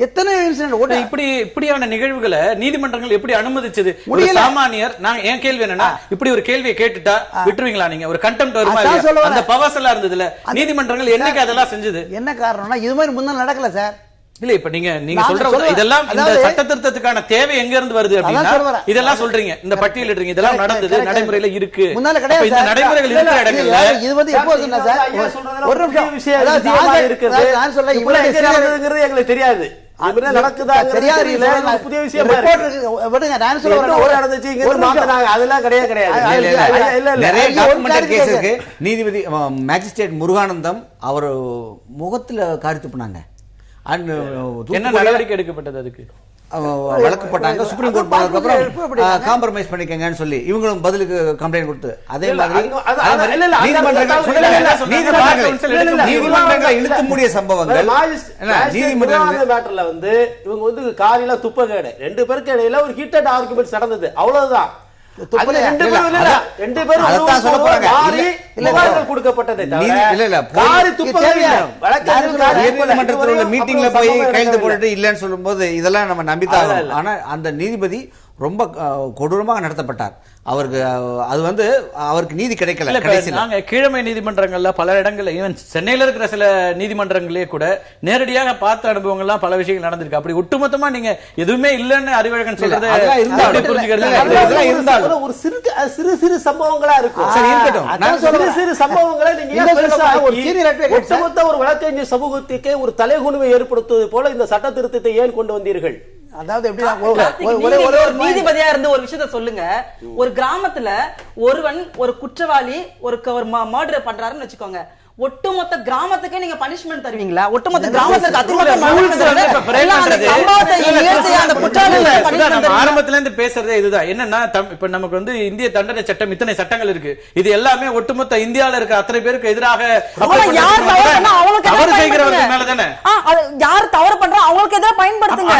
எத்தனை இன்சிடென்ட் இப்படியான நிகழ்வுகளை நீதிமன்றங்கள் எப்படி அனுமதிச்சது? ஒரு சாமானியர், நான் என் கேள்வி என்னன்னா, இப்படி ஒரு கேள்வியை கேட்டுட்டா விட்டுருவீங்களா? நீங்க ஒரு கண்டெம்ட் வருமா? அந்த பவர்ஸ் எல்லாம் இருந்ததுல நீதிமன்றங்கள் என்னைக்கு அதெல்லாம் செஞ்சது? என்ன காரணம்னா, இது மாதிரி முன்னாள் நடக்கல சார். இல்ல இப்ப நீங்க சொல்ற இதெல்லாம் இந்த சட்ட திருத்தத்துக்கான தேவை எங்க இருந்து வருது அப்படின்னா இதெல்லாம் சொல்றீங்க, இந்த பட்டியலிடுறீங்க, இதெல்லாம் நடந்தது, நடைமுறையில இருக்கு. முன்னால கிடையாது இந்த நடைமுறைகள் இருக்கிற இடங்கள்ல இது வந்து எப்போ சொன்னா சார், ஒரு நிமிஷம் இருக்குது. நான் சொல்றேன், இவ்வளவு நடக்குதுங்கிறது எங்களுக்கு தெரியாது. நடக்குதா தெரியாது, புதிய விஷயம் விடுங்க. நான் சொல்றேன் ஒரு நடந்துச்சு இங்க மாத்தினாங்க, அதெல்லாம் கிடையாது கிடையாது. நிறைய டாக்குமெண்டட் கேஸ் இருக்கு. நீதிபதி மேஜிஸ்ட்ரேட் முருகானந்தம் அவர் முகத்துல காரி துப்புனாங்க. என்ன நடவடிக்கை எடுக்கப்பட்டது? அதுக்கு வழக்கு போட்டாங்க. சுப்ரீம் கோர்ட் போனதுக்கப்புறம் காம்ப்ரமைஸ் பண்ணிக்கங்கன்னு சொல்லி இவங்களும் பதிலுக்கு கம்ப்ளைண்ட் கொடுத்து, அதே மாதிரி நீதிமன்றங்களை இழுத்து மூடிய சம்பவங்கள். மேட்டர்ல வந்து இவங்க வந்து காரில துப்பகேடு 2 பேருக்கு இடையில ஒரு ஹீட்டட் ஆர்குமெண்ட்ஸ் நடந்தது, அவ்வளவுதான். மீட்டிங்ல போய் கையெழுத்து போட்டுட்டு இல்லன்னு சொல்லும் போது இதெல்லாம் நம்ம நம்பித்தான். ஆனா அந்த நீதிபதி ரொம்ப கொடூரமாக நடத்தப்பட்டார். அவருக்கு அது வந்து அவருக்கு நீதி கிடைக்கல. நாங்க கீழமை நீதிமன்றங்கள்ல பல இடங்கள்ல, ஈவன் சென்னையில இருக்கிற சில நீதிமன்றங்களே கூட நேரடியாக பார்த்த அனுபவங்கள்லாம் பல விஷயங்கள் நடந்திருக்கு. அப்படி ஒட்டுமொத்தமா நீங்க எதுவுமே இல்லன்னு அறிவழகன் சொல்றது இருந்தாலும் ஒரு சிறு சிறு சம்பவங்களா இருக்கும். சிறு சிறு சம்பவங்களை நீங்க ஒட்டுமொத்த ஒரு வழக்கறிஞர் சமூகத்துக்கே ஒரு தலைகுனிவை ஏற்படுத்துவது போல இந்த சட்ட திருத்தத்தை ஏன் கொண்டு வந்தீர்கள்? அதாவது நீதிபதியா இருந்து ஒரு விஷயத்த சொல்லுங்க. ஒரு கிராமத்துல ஒருவன் ஒரு குற்றவாளி ஒரு மர்டர் பண்றாருன்னு வச்சுக்கோங்க, ஒட்டுமொத்த கிராமத்துக்கே நீங்க பனிஷ்மெண்ட் தருவீங்களா? ஒட்டுமொத்த கிராமத்துக்கு ஆரம்பத்துல இருந்து பேசுறதே இதுதான். என்னன்னா, இப்ப நமக்கு வந்து இந்திய தண்டனை சட்டம் இத்தனை சட்டங்கள் இருக்கு, இது எல்லாமே ஒட்டுமொத்த இந்தியாவில இருக்க அத்தனை பேருக்கு எதிராக தவறு செய்கிறவங்க மேலதானே. யார் தவறு பண்றா அவங்களுக்கு எதிராக பயன்படுத்துங்க.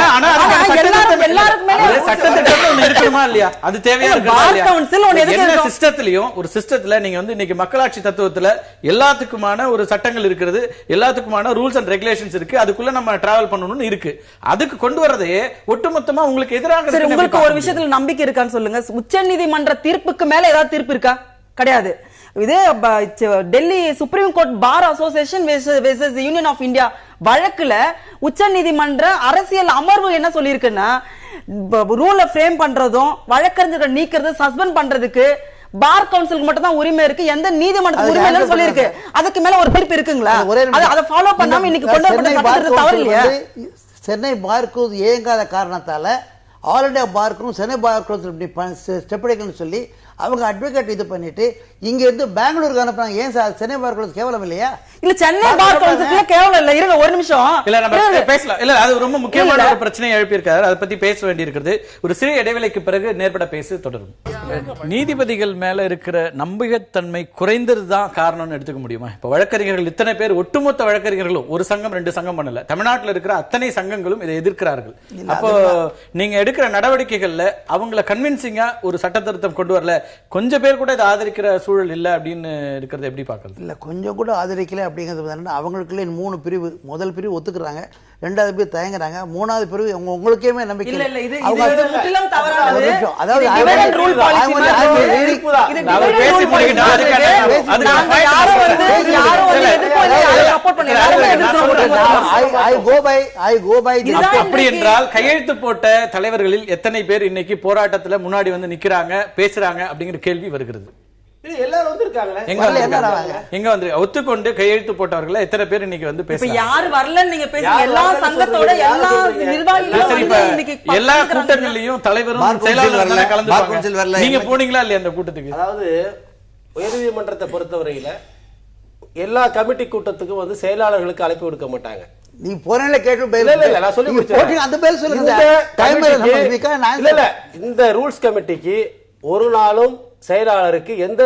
சட்டத்திட்டத்துல ஒண்ணு இருக்கணுமா இல்லையா? அது தேவையா இருக்கு. சிஸ்டத்திலயும் ஒரு சிஸ்டத்துல நீங்க வந்து இன்னைக்கு மக்களாட்சி தத்துவத்துல எல்லாத்துக்கும் ஒரு சட்டங்கள் இருக்கிறது, எல்லாத்துக்குமான ரூல்ஸ் அண்ட் ரெகுலேஷன்ஸ் இருக்கு, அதுக்குள்ள நம்ம டிராவல் பண்ணணும்னு இருக்கு. அதுக்கு கொண்டு வரதே ஒட்டுமொத்தமா உங்களுக்கு எதிராக. சரி, உங்களுக்கு ஒரு விஷயத்துல நம்பிக்கை இருக்கான்னு சொல்லுங்க. உச்சநீதிமன்ற தீர்ப்புக்கு மேல ஏதாவது தீர்ப்பு இருக்கா? கிடையாது. இதே Delhi supreme court bar association versus union of India வழக்குல உச்சநீதிமன்ற அரசியல் அமர்வு என்ன சொல்லியிருக்குன்னா, ரூலை ஃப்ரேம் பண்றதும் வழக்கறிஞர்கள் நீக்கிறது சஸ்பெண்ட் பண்றதுக்கு பார் கவுன்சிலுக்கு மட்டும் தான் உரிமை இருக்கு, எந்த நீதிமன்றத்துக்கு உரிமை இல்லைன்னு சொல்லியிருக்கு. அதுக்கு மேல ஒரு தீர்ப்பு இருக்குங்களா? அதை ஃபாலோ பண்ணாம இன்னைக்கு கொண்டு வரப்பட்ட தவறு இல்லையா? சென்னை பார் கவுன்சில் இயங்காத காரணத்தால all India bar council Chennai bar council step எடுக்கணும்னு சொல்லி அவங்க அட்வொகேட் இது பண்ணிட்டு இங்க இருந்து பெங்களூருக்கு அனுப்புறாங்க. ஏன் சார் சென்னை பார் கவுன்சில் கேவலம் இல்லையா? இல்ல சென்னை பார் கவுன்சில் கேவலம் இல்ல. இருங்க ஒரு நிமிஷம், இல்ல நம்ம பேசலாம். இல்ல அது ரொம்ப முக்கியமான ஒரு பிரச்சனையை எழுப்பியிருக்காரு, அதை பத்தி பேச வேண்டியிருக்கிறது. ஒரு சிறிய இடைவேளைக்கு பிறகு நேர்பட பேசி தொடரும். நீதிபதிகள் மேல இருக்கிற நம்பகத்தன்மை குறைந்ததுதான் காரணம்னு எடுத்துக்க முடியுமா? இப்ப வழக்கறிஞர்கள் இத்தனை பேர், ஒட்டுமொத்த வழக்கறிஞர்களும் ஒரு சங்கம் 2 சங்கம் பண்ணல, தமிழ்நாட்டில் இருக்கிற அத்தனை சங்கங்களும் இதை எதிர்க்கிறார்கள். அப்போ நீங்க எடுக்கிற நடவடிக்கைகள்ல அவங்களை கன்வின்சிங்கா ஒரு சட்ட திருத்தம் கொண்டு வரல, கொஞ்சம் பேர் கூட இதை ஆதரிக்கிற சூழல் இல்ல அப்படின்னு இருக்கிறது எப்படி பாக்குறது? இல்ல கொஞ்சம் கூட ஆதரிக்கல அப்படிங்கிறது அவங்களுக்குள்ளே 3 பிரிவு. முதல் பிரிவு ஒத்துக்கிறாங்க, 2வது பிரிவு தயங்குறாங்க, 3வது பிரிவு உங்களுக்கே நம்பிக்கை இல்ல. அப்படி என்றால் கையெழுத்து போட்ட தலைவர்களில் எத்தனை பேர் இன்னைக்கு போராட்டத்துல முன்னாடி வந்து நிக்கிறாங்க, பேசுறாங்க அப்படிங்கிற கேள்வி வருகிறது. ஒத்துக்கொண்டு கையெழுத்து போட்டவர்கள் எத்தனை பேர் இன்னைக்கு வந்து பேசுறாங்க? யார் வரலன்னு நீங்க பேசுங்க. எல்லா சங்கத்தோட எல்லா நிர்வாகிகளும் எல்லா கூட்டங்கள்லயும் தலைவரும் செயலாளரும் கலந்து. நீங்க போனீங்களா இல்லையா அந்த கூட்டத்துக்கு? அதாவது உயர்நீதிமன்றத்தை பொறுத்தவரையில எல்லா கமிட்டி கூட்டத்துக்கும் வந்து செயலாளர்களுக்கு அழைப்பு விடுக்க மாட்டாங்க. நீ போறேன்ல கேட்டு நான் சொல்லி முடிச்சேன். அந்த பேர் சொல்லுங்க. இந்த ரூல்ஸ் கமிட்டிக்கு ஒரு நாளும் செயலாளருக்கு எந்த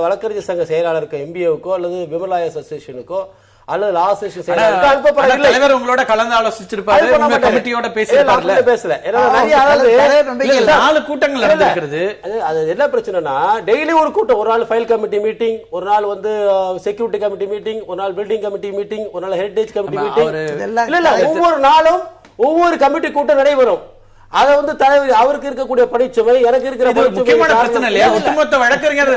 வழக்கறிஞர் சங்க செயலாளருக்கு எம்பிஏவுக்கோ அல்லது விமலா அசோசியேஷனுக்கோ அல்லது லா அசோசியேஷன் செயலாளருக்கு அனுப்பப்படவில்லை. தலைவர் உங்களோட கலந்து ஆலோசிச்சிருப்பாரு, உங்க கமிட்டியோட பேசிருப்பாரு. பேசல. நாலு கூட்டங்கள் நடந்திருக்கிறது. அது என்ன பிரச்சனைனா டெய்லி ஒரு கூட்டம், ஒரு நாள் ஃபைல் கமிட்டி மீட்டிங், ஒரு நாள் வந்து செக்யூரிட்டி கமிட்டி மீட்டிங், ஒரு நாள் பில்டிங் கமிட்டி மீட்டிங், ஒரு நாள் ஹெரிடேஜ் கமிட்டி மீட்டிங். இல்ல ஒவ்வொரு நாளும் ஒவ்வொரு கமிட்டி கூட்டம் நடைபெறும். அத வந்து தலைவர் அவருக்கு இருக்கக்கூடிய பணிச்சுமை, எனக்கு இருக்கிற முக்கியமான பிரச்சனை இல்லையா? ஒட்டுமொத்த வழக்கறிஞர்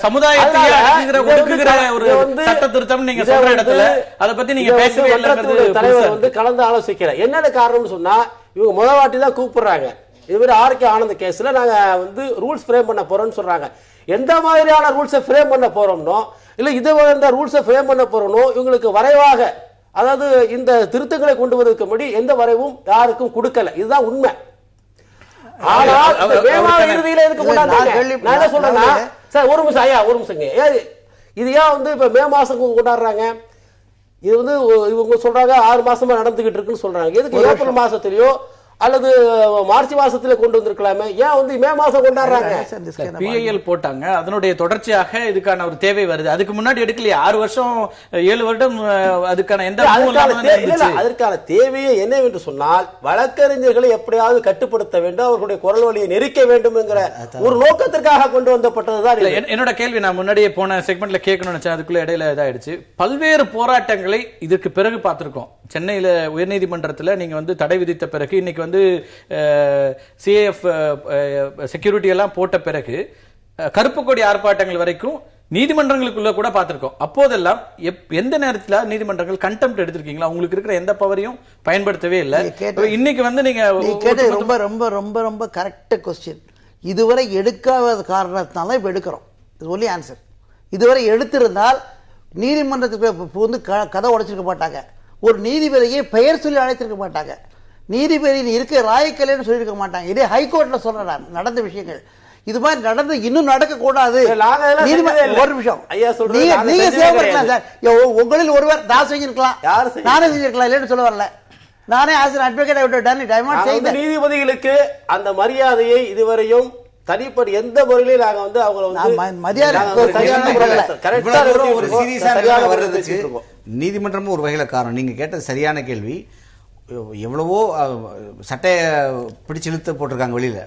சமுதாயத்தையே அடக்குகிற ஒடுக்குகிற ஒரு சட்ட திருத்தம் நீங்க சொல்ற இடத்துல அத பத்தி நீங்க பேசவே இல்லைங்கிறது தலைவர் வந்து கலந்து ஆலோசிக்கல. என்னென்ன காரணம்னு சொன்னா இவங்க முதல் வாட்டி தான் கூப்பிடுறாங்க. இது ஆர்கே ஆனந்த் கேஸ்ல நாங்க வந்து ரூல்ஸ் ஃப்ரேம் பண்ண போறோம்னு சொல்றாங்க. எந்த மாதிரியான ரூல்ஸை ஃப்ரேம் பண்ண போறோம்னோ இல்ல இது இந்த ரூல்ஸை ஃப்ரேம் பண்ண போறோம்னோ இவங்களுக்கு வரைவாக, அதாவது இந்த திருத்தங்களை கொண்டு வருவதற்கு முன்னாடி எந்த வரைவும் யாருக்கும் கொடுக்கல. இதுதான் உண்மை. ஆனால் இறுதியில எதுக்கு கொண்டாடுறாங்க? நான் என்ன சொல்றேன்னா சார் ஒரு நிமிஷம் ஐயா, ஒரு நிமிஷங்க. இது ஏன் வந்து இப்ப மே மாசம் கொண்டாடுறாங்க? இது வந்து இவங்க சொல்றாங்க 6 மாசமா நடந்துகிட்டு இருக்குன்னு சொல்றாங்க. எதுக்கு ஏப்ரல் மாசத்திலயோ அல்லது மார்ச் மாசத்துல கொண்டு வந்திருக்கலாமே, ஏன் வந்து மே மாசம் கொண்டாடுறாங்க? பிஐஎல் போட்டாங்க, அதனுடைய தொடர்ச்சியாக இதுக்கான ஒரு தேவை வருது. அதுக்கு முன்னாடி எடுக்கலையா? 6 வருஷம் 7 வருடம் அதுக்கான எந்த அதற்கான தேவையே என்னவென்று சொன்னால் வழக்கறிஞர்களை எப்படியாவது கட்டுப்படுத்த வேண்டும், அவர்களுடைய குரல் வழியை நெரிக்க வேண்டும் என்கிற ஒரு நோக்கத்திற்காக கொண்டு வந்தப்பட்டதுதான். என்னோட கேள்வி நான் முன்னாடியே போன செக்மெண்ட்ல கேட்கணும்னு நினைச்சேன், அதுக்குள்ள இடையில இதாயிடுச்சு. பல்வேறு போராட்டங்களை இதற்கு பிறகு பார்த்திருக்கோம். சென்னையில உயர்நீதிமன்றத்தில் நீங்க வந்து தடை விதித்த பிறகு, இன்னைக்கு வந்து சிஏஎஃப் செக்யூரிட்டி எல்லாம் போட்ட பிறகு கருப்பு கொடி ஆர்ப்பாட்டங்கள் வரைக்கும் நீதிமன்றங்களுக்குள்ள கூட பார்த்திருக்கோம். அப்போதெல்லாம் எந்த நேரத்துல நீதிமன்றங்கள் கண்டெம்ட் எடுத்திருக்கீங்களா? உங்களுக்கு இருக்கிற எந்த பவரையும் பயன்படுத்தவே இல்லை. இன்னைக்கு வந்து நீங்க ரொம்ப ரொம்ப ரொம்ப ரொம்ப கரெக்ட் கொஸ்டின். இதுவரை எடுக்காத காரணத்தினால இப்ப எடுக்கிறோம். Only answer. இதுவரை எடுத்திருந்தால் நீதிமன்றத்துக்கு வந்து கதை உடைச்சிருக்க மாட்டாங்க, ஒரு நீதிபதியை பெயர் சொல்லி அழைத்திருக்க மாட்டாங்க, நீதிபதி இருக்க ராயக்கலைன்னு சொல்லியிருக்க மாட்டாங்க. இதே ஹைகோர்ட்ல சொல்றேன் நடந்த விஷயங்கள். இது மாதிரி நடந்து இன்னும் நடக்க கூடாது. ஒரு நிமிஷம், நீங்க சேவப்படலாம் சார். உங்களில் ஒருவர் நான் செஞ்சிருக்கலாம், நானே செஞ்சிருக்கலாம், இல்லைன்னு சொல்ல வரல. நானே ஆஸ் அன் அட்வொகேட் நீதிபதிகளுக்கு அந்த மரியாதையை இதுவரையும் தனிப்படி எந்த முறையிலும் நாங்க வந்து அவங்களை நீதிமன்றமும் ஒரு வகையில காரணம். நீங்க கேட்டது சரியான கேள்வி. எவ்வளவோ சட்டை பிடிச்சு இழுத்து போட்டிருக்காங்க வெளியில,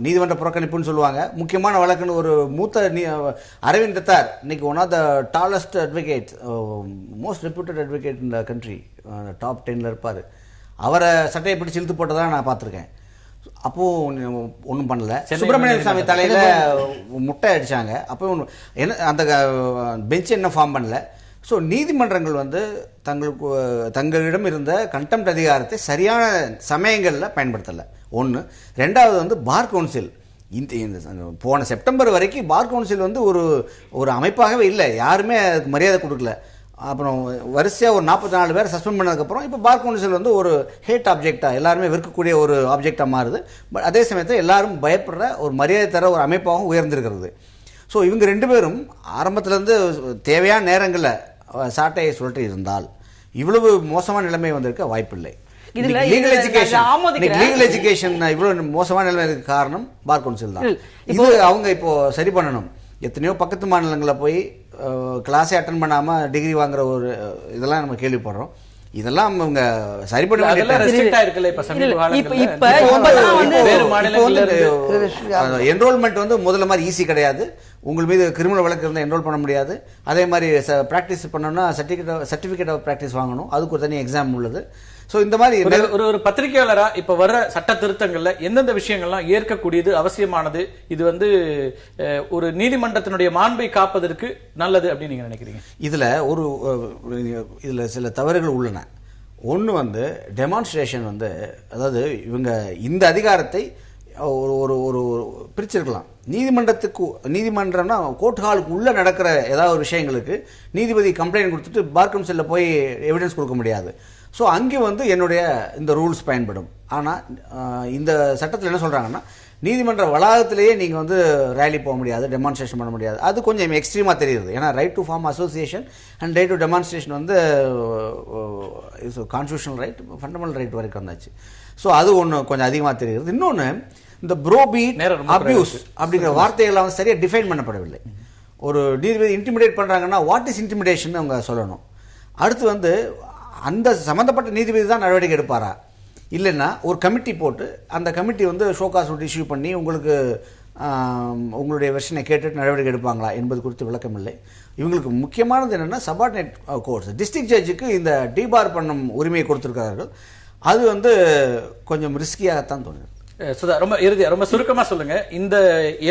நீதிமன்ற புறக்கணிப்புன்னு சொல்லுவாங்க. முக்கியமான வழக்குன்னு ஒரு மூத்த அரவிந்த் தத்தார், இன்னைக்கு one of the tallest advocate, most reputed advocate in the country, top 10ல இருப்பார். அவரை சட்டையை பிடிச்சு இழுத்து போட்டதான் நான் பார்த்துருக்கேன். அப்போ ஒன்றும் பண்ணல. சுப்பிரமணிய சாமி தலையில முட்டை அடிச்சாங்க, அப்போ என்ன அந்த பெஞ்ச் என்ன ஃபார்ம் பண்ணல. ஸோ நீதிமன்றங்கள் வந்து தங்களிடம் இருந்த கண்டெம்ட் அதிகாரத்தை சரியான சமயங்களில் பயன்படுத்தலை. ஒன்று. ரெண்டாவது வந்து பார் கவுன்சில், இந்த போன செப்டம்பர் வரைக்கும் பார் கவுன்சில் வந்து ஒரு அமைப்பாகவே இல்லை, யாருமே அதுக்கு மரியாதை கொடுக்கல. அப்புறம் வரிசையாக ஒரு 44 பேர் சஸ்பெண்ட் பண்ணதுக்கப்புறம் இப்போ பார் கவுன்சில் வந்து ஒரு ஹேட் ஆப்ஜெக்டாக, எல்லாருமே வெறுக்கக்கூடிய ஒரு ஆப்ஜெக்டாக மாறுது. பட் அதே சமயத்தில் எல்லாரும் பயப்படுற ஒரு மரியாதை தர ஒரு அமைப்பாகவும் உயர்ந்திருக்கிறது. ஸோ இவங்க 2 பேரும் ஆரம்பத்திலேருந்து தேவையான நேரங்களில் சாட்டையை சுழற்றி இருந்தால் இவ்வளவு மோசமான நிலைமை வந்திருக்க வாய்ப்பில்லை. லீகல் எஜுகேஷன் இவ்வளவு மோசமான நிலைமைக்கு காரணம் பார் கவுன்சில் தான். இது அவங்க இப்போ சரி பண்ணணும். எத்தனையோ பக்கத்து மாநிலங்களில் போய் கிளாஸே அட்டன் பண்ணாம டிகிரி வாங்குற ஒரு இதெல்லாம் நம்ம கேள்விப்படுறோம். இதெல்லாம் அவங்க சரி பண்ண என்ரோல்மெண்ட் வந்து முதல்ல மாதிரி ஈஸி கிடையாது. உங்கள் மீது கிரிமினல் வழக்கு இருந்தால் என்ரோல் பண்ண முடியாது. அதே மாதிரி ப்ராக்டிஸ் பண்ணணும்னா சர்டிஃபிகேட் ஆஃப் ப்ராக்டிஸ் வாங்கணும், அதுக்கு ஒரு தனி எக்ஸாம் உள்ளது. ஸோ இந்த மாதிரி ஒரு பத்திரிகையாளரா இப்ப வர்ற சட்ட திருத்தங்கள்ல எந்தெந்த விஷயங்கள்லாம் ஏற்கக்கூடியது அவசியமானது, இது வந்து ஒரு நீதிமன்றத்தினுடைய மாண்பை காப்பதற்கு நல்லது அப்படின்னு நீங்க நினைக்கிறீங்க? இதுல சில தவறுகள் உள்ளன. ஒன்று வந்து டெமான்ஸ்ட்ரேஷன் வந்து, அதாவது இவங்க இந்த அதிகாரத்தை ஒரு ஒரு பிரிச்சிருக்கலாம். நீதிமன்றம்னா கோர்ட் ஹாலுக்கு உள்ள நடக்கிற ஏதாவது ஒரு விஷயங்களுக்கு நீதிபதி கம்ப்ளைண்ட் கொடுத்துட்டு பார் கவுன்சிலில் போய் எவிடன்ஸ் கொடுக்க முடியாது. ஸோ அங்கே வந்து என்னுடைய இந்த ரூல்ஸ் பயன்படும். ஆனால் இந்த சட்டத்தில் என்ன சொல்கிறாங்கன்னா, நீதிமன்ற வளாகத்திலேயே நீங்கள் வந்து ரேலி போக முடியாது, டெமான்ஸ்ட்ரேஷன் பண்ண முடியாது. அது கொஞ்சம் எக்ஸ்ட்ரீமாக தெரியுது. ஏன்னா right to form association and right to demonstration வந்து கான்ஸ்டியூஷனல் ரைட், ஃபண்டமெண்டல் ரைட் வரைக்கும் வந்தாச்சு. ஸோ அது ஒன்று கொஞ்சம் அதிகமாக தெரிகிறது. இன்னொன்று, இந்த ப்ரோபீட், அபியூஸ் அப்படிங்கிற வார்த்தைகள்லாம் வந்து சரியாக டிஃபைன் பண்ணப்படவில்லை. ஒரு நீதிபதி இன்டிமிடேட் பண்ணுறாங்கன்னா வாட் இஸ் இன்டிமிடேஷன் அவங்க சொல்லணும். அடுத்து வந்து அந்த சம்மந்தப்பட்ட நீதிபதி தான் நடவடிக்கை எடுப்பாரா, இல்லைன்னா ஒரு கமிட்டி போட்டு அந்த கமிட்டி வந்து ஷோகாஸ் நோட் இஷ்யூ பண்ணி உங்களுக்கு உங்களுடைய வெர்ஷனை கேட்டுட்டு நடவடிக்கை எடுப்பாங்களா என்பது குறித்து விளக்கம் இல்லை. இவங்களுக்கு முக்கியமானது என்னென்னா சபார்டினேட் கோர்ட்ஸ், டிஸ்ட்ரிக்ட் ஜட்ஜுக்கு இந்த டிபார் பண்ணும் உரிமையை கொடுத்துருக்கிறார்கள். அது வந்து கொஞ்சம் ரிஸ்கியாகத்தான் தோணுது. சுதா, ரொம்ப இறுதியா ரொம்ப சுருக்கமா சொல்லுங்க. இந்த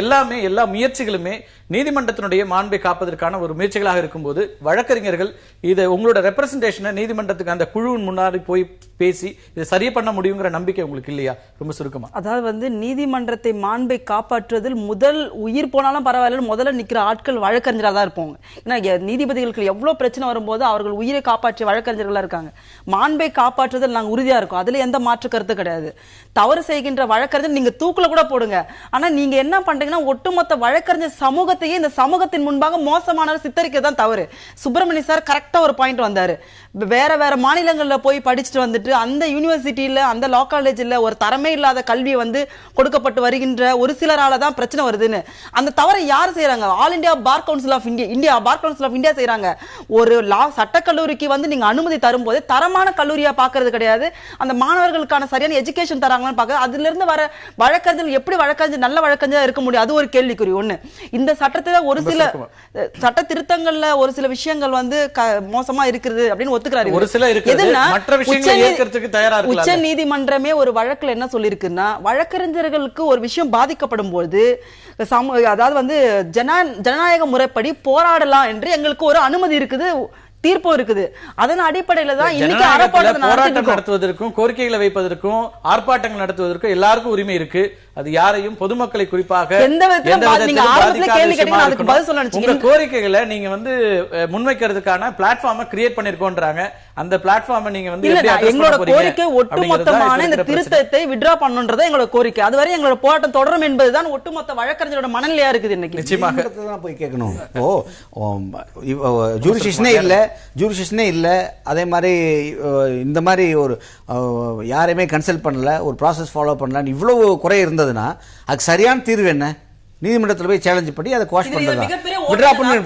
எல்லா முயற்சிகளுமே நீதிமன்றத்தினுடைய மாண்பை காப்பதற்கான ஒரு முயற்சிகளாக இருக்கும்போது வழக்கறிஞர்கள் இதை உங்களோட ரெப்ரசன்டேஷனை நீதிமன்றத்துக்கு அந்த குழுவின் முன்னாடி போய் பேசி இதை சரி பண்ண முடியுங்கிற நம்பிக்கை உங்களுக்கு இல்லையா? ரொம்ப சுருக்கமா. அதாவது வந்து நீதிமன்றத்தை மாண்பை காப்பாற்றுவதில் முதல் உயிர் போனாலும் பரவாயில்ல, முதல்ல நிக்கிற ஆட்கள் வழக்கறிஞராக தான் இருப்பாங்க. ஏன்னா நீதிபதிகளுக்கு எவ்வளவு பிரச்சனை வரும்போது அவர்கள் உயிரை காப்பாற்றிய வழக்கறிஞர்களா இருக்காங்க. மாண்பை காப்பாற்றுவதில் நாங்கள் உறுதியா இருக்கோம். அதுல எந்த மாற்று கருத்து கிடையாது. தவறு செய்கின்ற வழக்கறிஞர் நீங்க தூக்குல கூட போடுங்க. ஆனா நீங்க என்ன பண்றீங்கன்னா ஒட்டுமொத்த வழக்கறிஞர் சமூகத்தையே இந்த சமூகத்தின் முன்பாக மோசமான சித்தரிக்க தான் தவறு. சுப்பிரமணிய சார் கரெக்டா ஒரு பாயிண்ட் வந்தாரு. வேற மாநிலங்கள்ல போய் படிச்சுட்டு வந்துட்டு அந்த யூனிவர்சிட்டியில அந்த லா காலேஜ்ல ஒரு தரமே இல்லாத கல்வி வந்து கொடுக்கப்பட்டு வருகின்ற ஒரு சிலரால தான் பிரச்சனை வருதுன்னு. அந்த தவறை யார் செய்யறாங்க? All India bar council of India bar council of India செய்யறாங்க. ஒரு லா சட்டக்கல்லூரிக்கு வந்து நீங்க அனுமதி தரும்போது தரமான கல்லூரியா பாக்குறது கிடையாது, அந்த மாணவர்களுக்கான சரியான எஜுகேஷன் தராங்கன்னு பாக்க. அதுல இருந்து வர வழக்கறிஞர்கள் எப்படி நல்ல வழக்கறிஞரா இருக்க முடியும்? அது ஒரு கேள்விக்குறி. ஒண்ணு, இந்த சட்டத்துல ஒரு சில சட்ட திருத்தங்கள்ல ஒரு சில விஷயங்கள் வந்து மோசமா இருக்குது அப்படின்னு ஒத்துக்கிறாரு. ஒரு சில இருக்குது, மற்ற விஷயங்களை ஏற்கிறதுக்கு தயாரா இருக்கலாம். உச்ச நீதிமன்றமே ஒரு வழக்குல என்ன சொல்லிருக்குன்னா, வழக்கறிஞர்களுக்கு ஒரு விஷயம் பாதிக்கப்படும் போது அதாவது வந்து ஜனநாயக முறைப்படி போராடலாம் என்று எங்களுக்கு ஒரு அனுமதி இருக்குது, தீர்ப்பு இருக்குது. அதன் அடிப்படையில தான் இன்னைக்கு போராட்டம் நடத்துவதற்கும் கோரிக்கைகளை வைப்பதற்கும் ஆர்ப்பாட்டங்கள் நடத்துவதற்கும் எல்லாருக்கும் உரிமை இருக்கு. அது யாரையும் பொதுமக்களை குறிப்பாக எந்த உங்க கோரிக்கைகளை நீங்க வந்து முன்வைக்கிறதுக்கான பிளாட்ஃபார்மை கிரியேட் பண்ணிருக்கோன்றாங்க. அந்த பிளாட்ஃபார்மை நீங்க வந்து எங்களோட கோரிக்கை ஒட்டுமொத்தமான இந்த திருத்தத்தை வித்ட்ரா பண்ணணும்ன்றத எங்களோட கோரிக்கை. அதுவரை எங்களோட போராட்டம் தொடரும் என்பதுதான் ஒட்டுமொத்த வழக்கறிஞரோட மனநிலையா இருக்குது. இன்னைக்கு நிச்சயமாக போய் கேட்கணும். ஜூரிஸ்டிக்ஷனே இல்ல. அதே மாதிரி இந்த மாதிரி ஒரு யாரையுமே கன்சல்ட் பண்ணல, ஒரு ப்ராசஸ் ஃபாலோ பண்ணல, இவ்வளவு குறை இருந்ததுன்னா அதுக்கு சரியான தீர்வு என்ன? நீதிமன்றத்தில் போய் சேலஞ்ச் பண்ணி அதை குவாஷ் பண்றதா?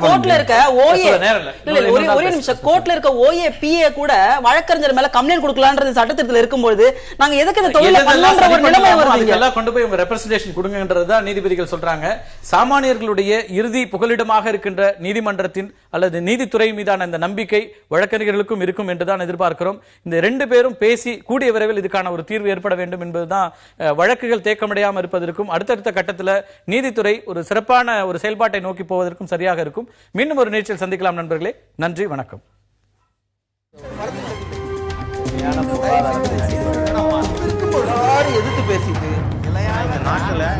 கோர்ட்ல இருக்க ஓஏ ஒரே நிமிஷம், கோர்ட்ல இருக்க ஓஏ பிஏ கூட வழக்கறிஞர் மேல கம்ப்ளைண்ட் கொடுக்கலாம்ன்றது சட்டத்திட்டத்தில் இருக்கும்போது நாங்க எதுக்கு இந்த தொழிலை பண்ணலாம்ன்ற ஒரு நிலைமை வருது. எல்லாம் கொண்டு போய் உங்க ரெப்ரசன்டேஷன் கொடுங்கன்றதா நீதிபதிகள் சொல்றாங்க. சாமானியர்களுடைய இறுதி புகலிடமாக இருக்கின்ற நீதிமன்றத்தின் அல்லது நீதித்துறை மீதான இந்த நம்பிக்கை வழக்கறிஞர்களுக்கும் இருக்கும் என்றுதான் எதிர்பார்க்கிறோம். இந்த ரெண்டு பேரும் பேசி கூடிய விரைவில் இதுக்கான ஒரு தீர்வு ஏற்பட வேண்டும் என்பதுதான் வழக்குகள் தேக்கமடையாமல் இருப்பதற்கும் அடுத்தடுத்த கட்டத்தில் நீதித்துறை ஒரு சிறப்பான ஒரு செயல்பாட்டை நோக்கி போவதற்கும் சரியாக இருக்கும். மீண்டும் ஒரு நிகழ்ச்சியில் சந்திக்கலாம் நண்பர்களே. நன்றி, வணக்கம். எதிர்த்து பேசிட்டு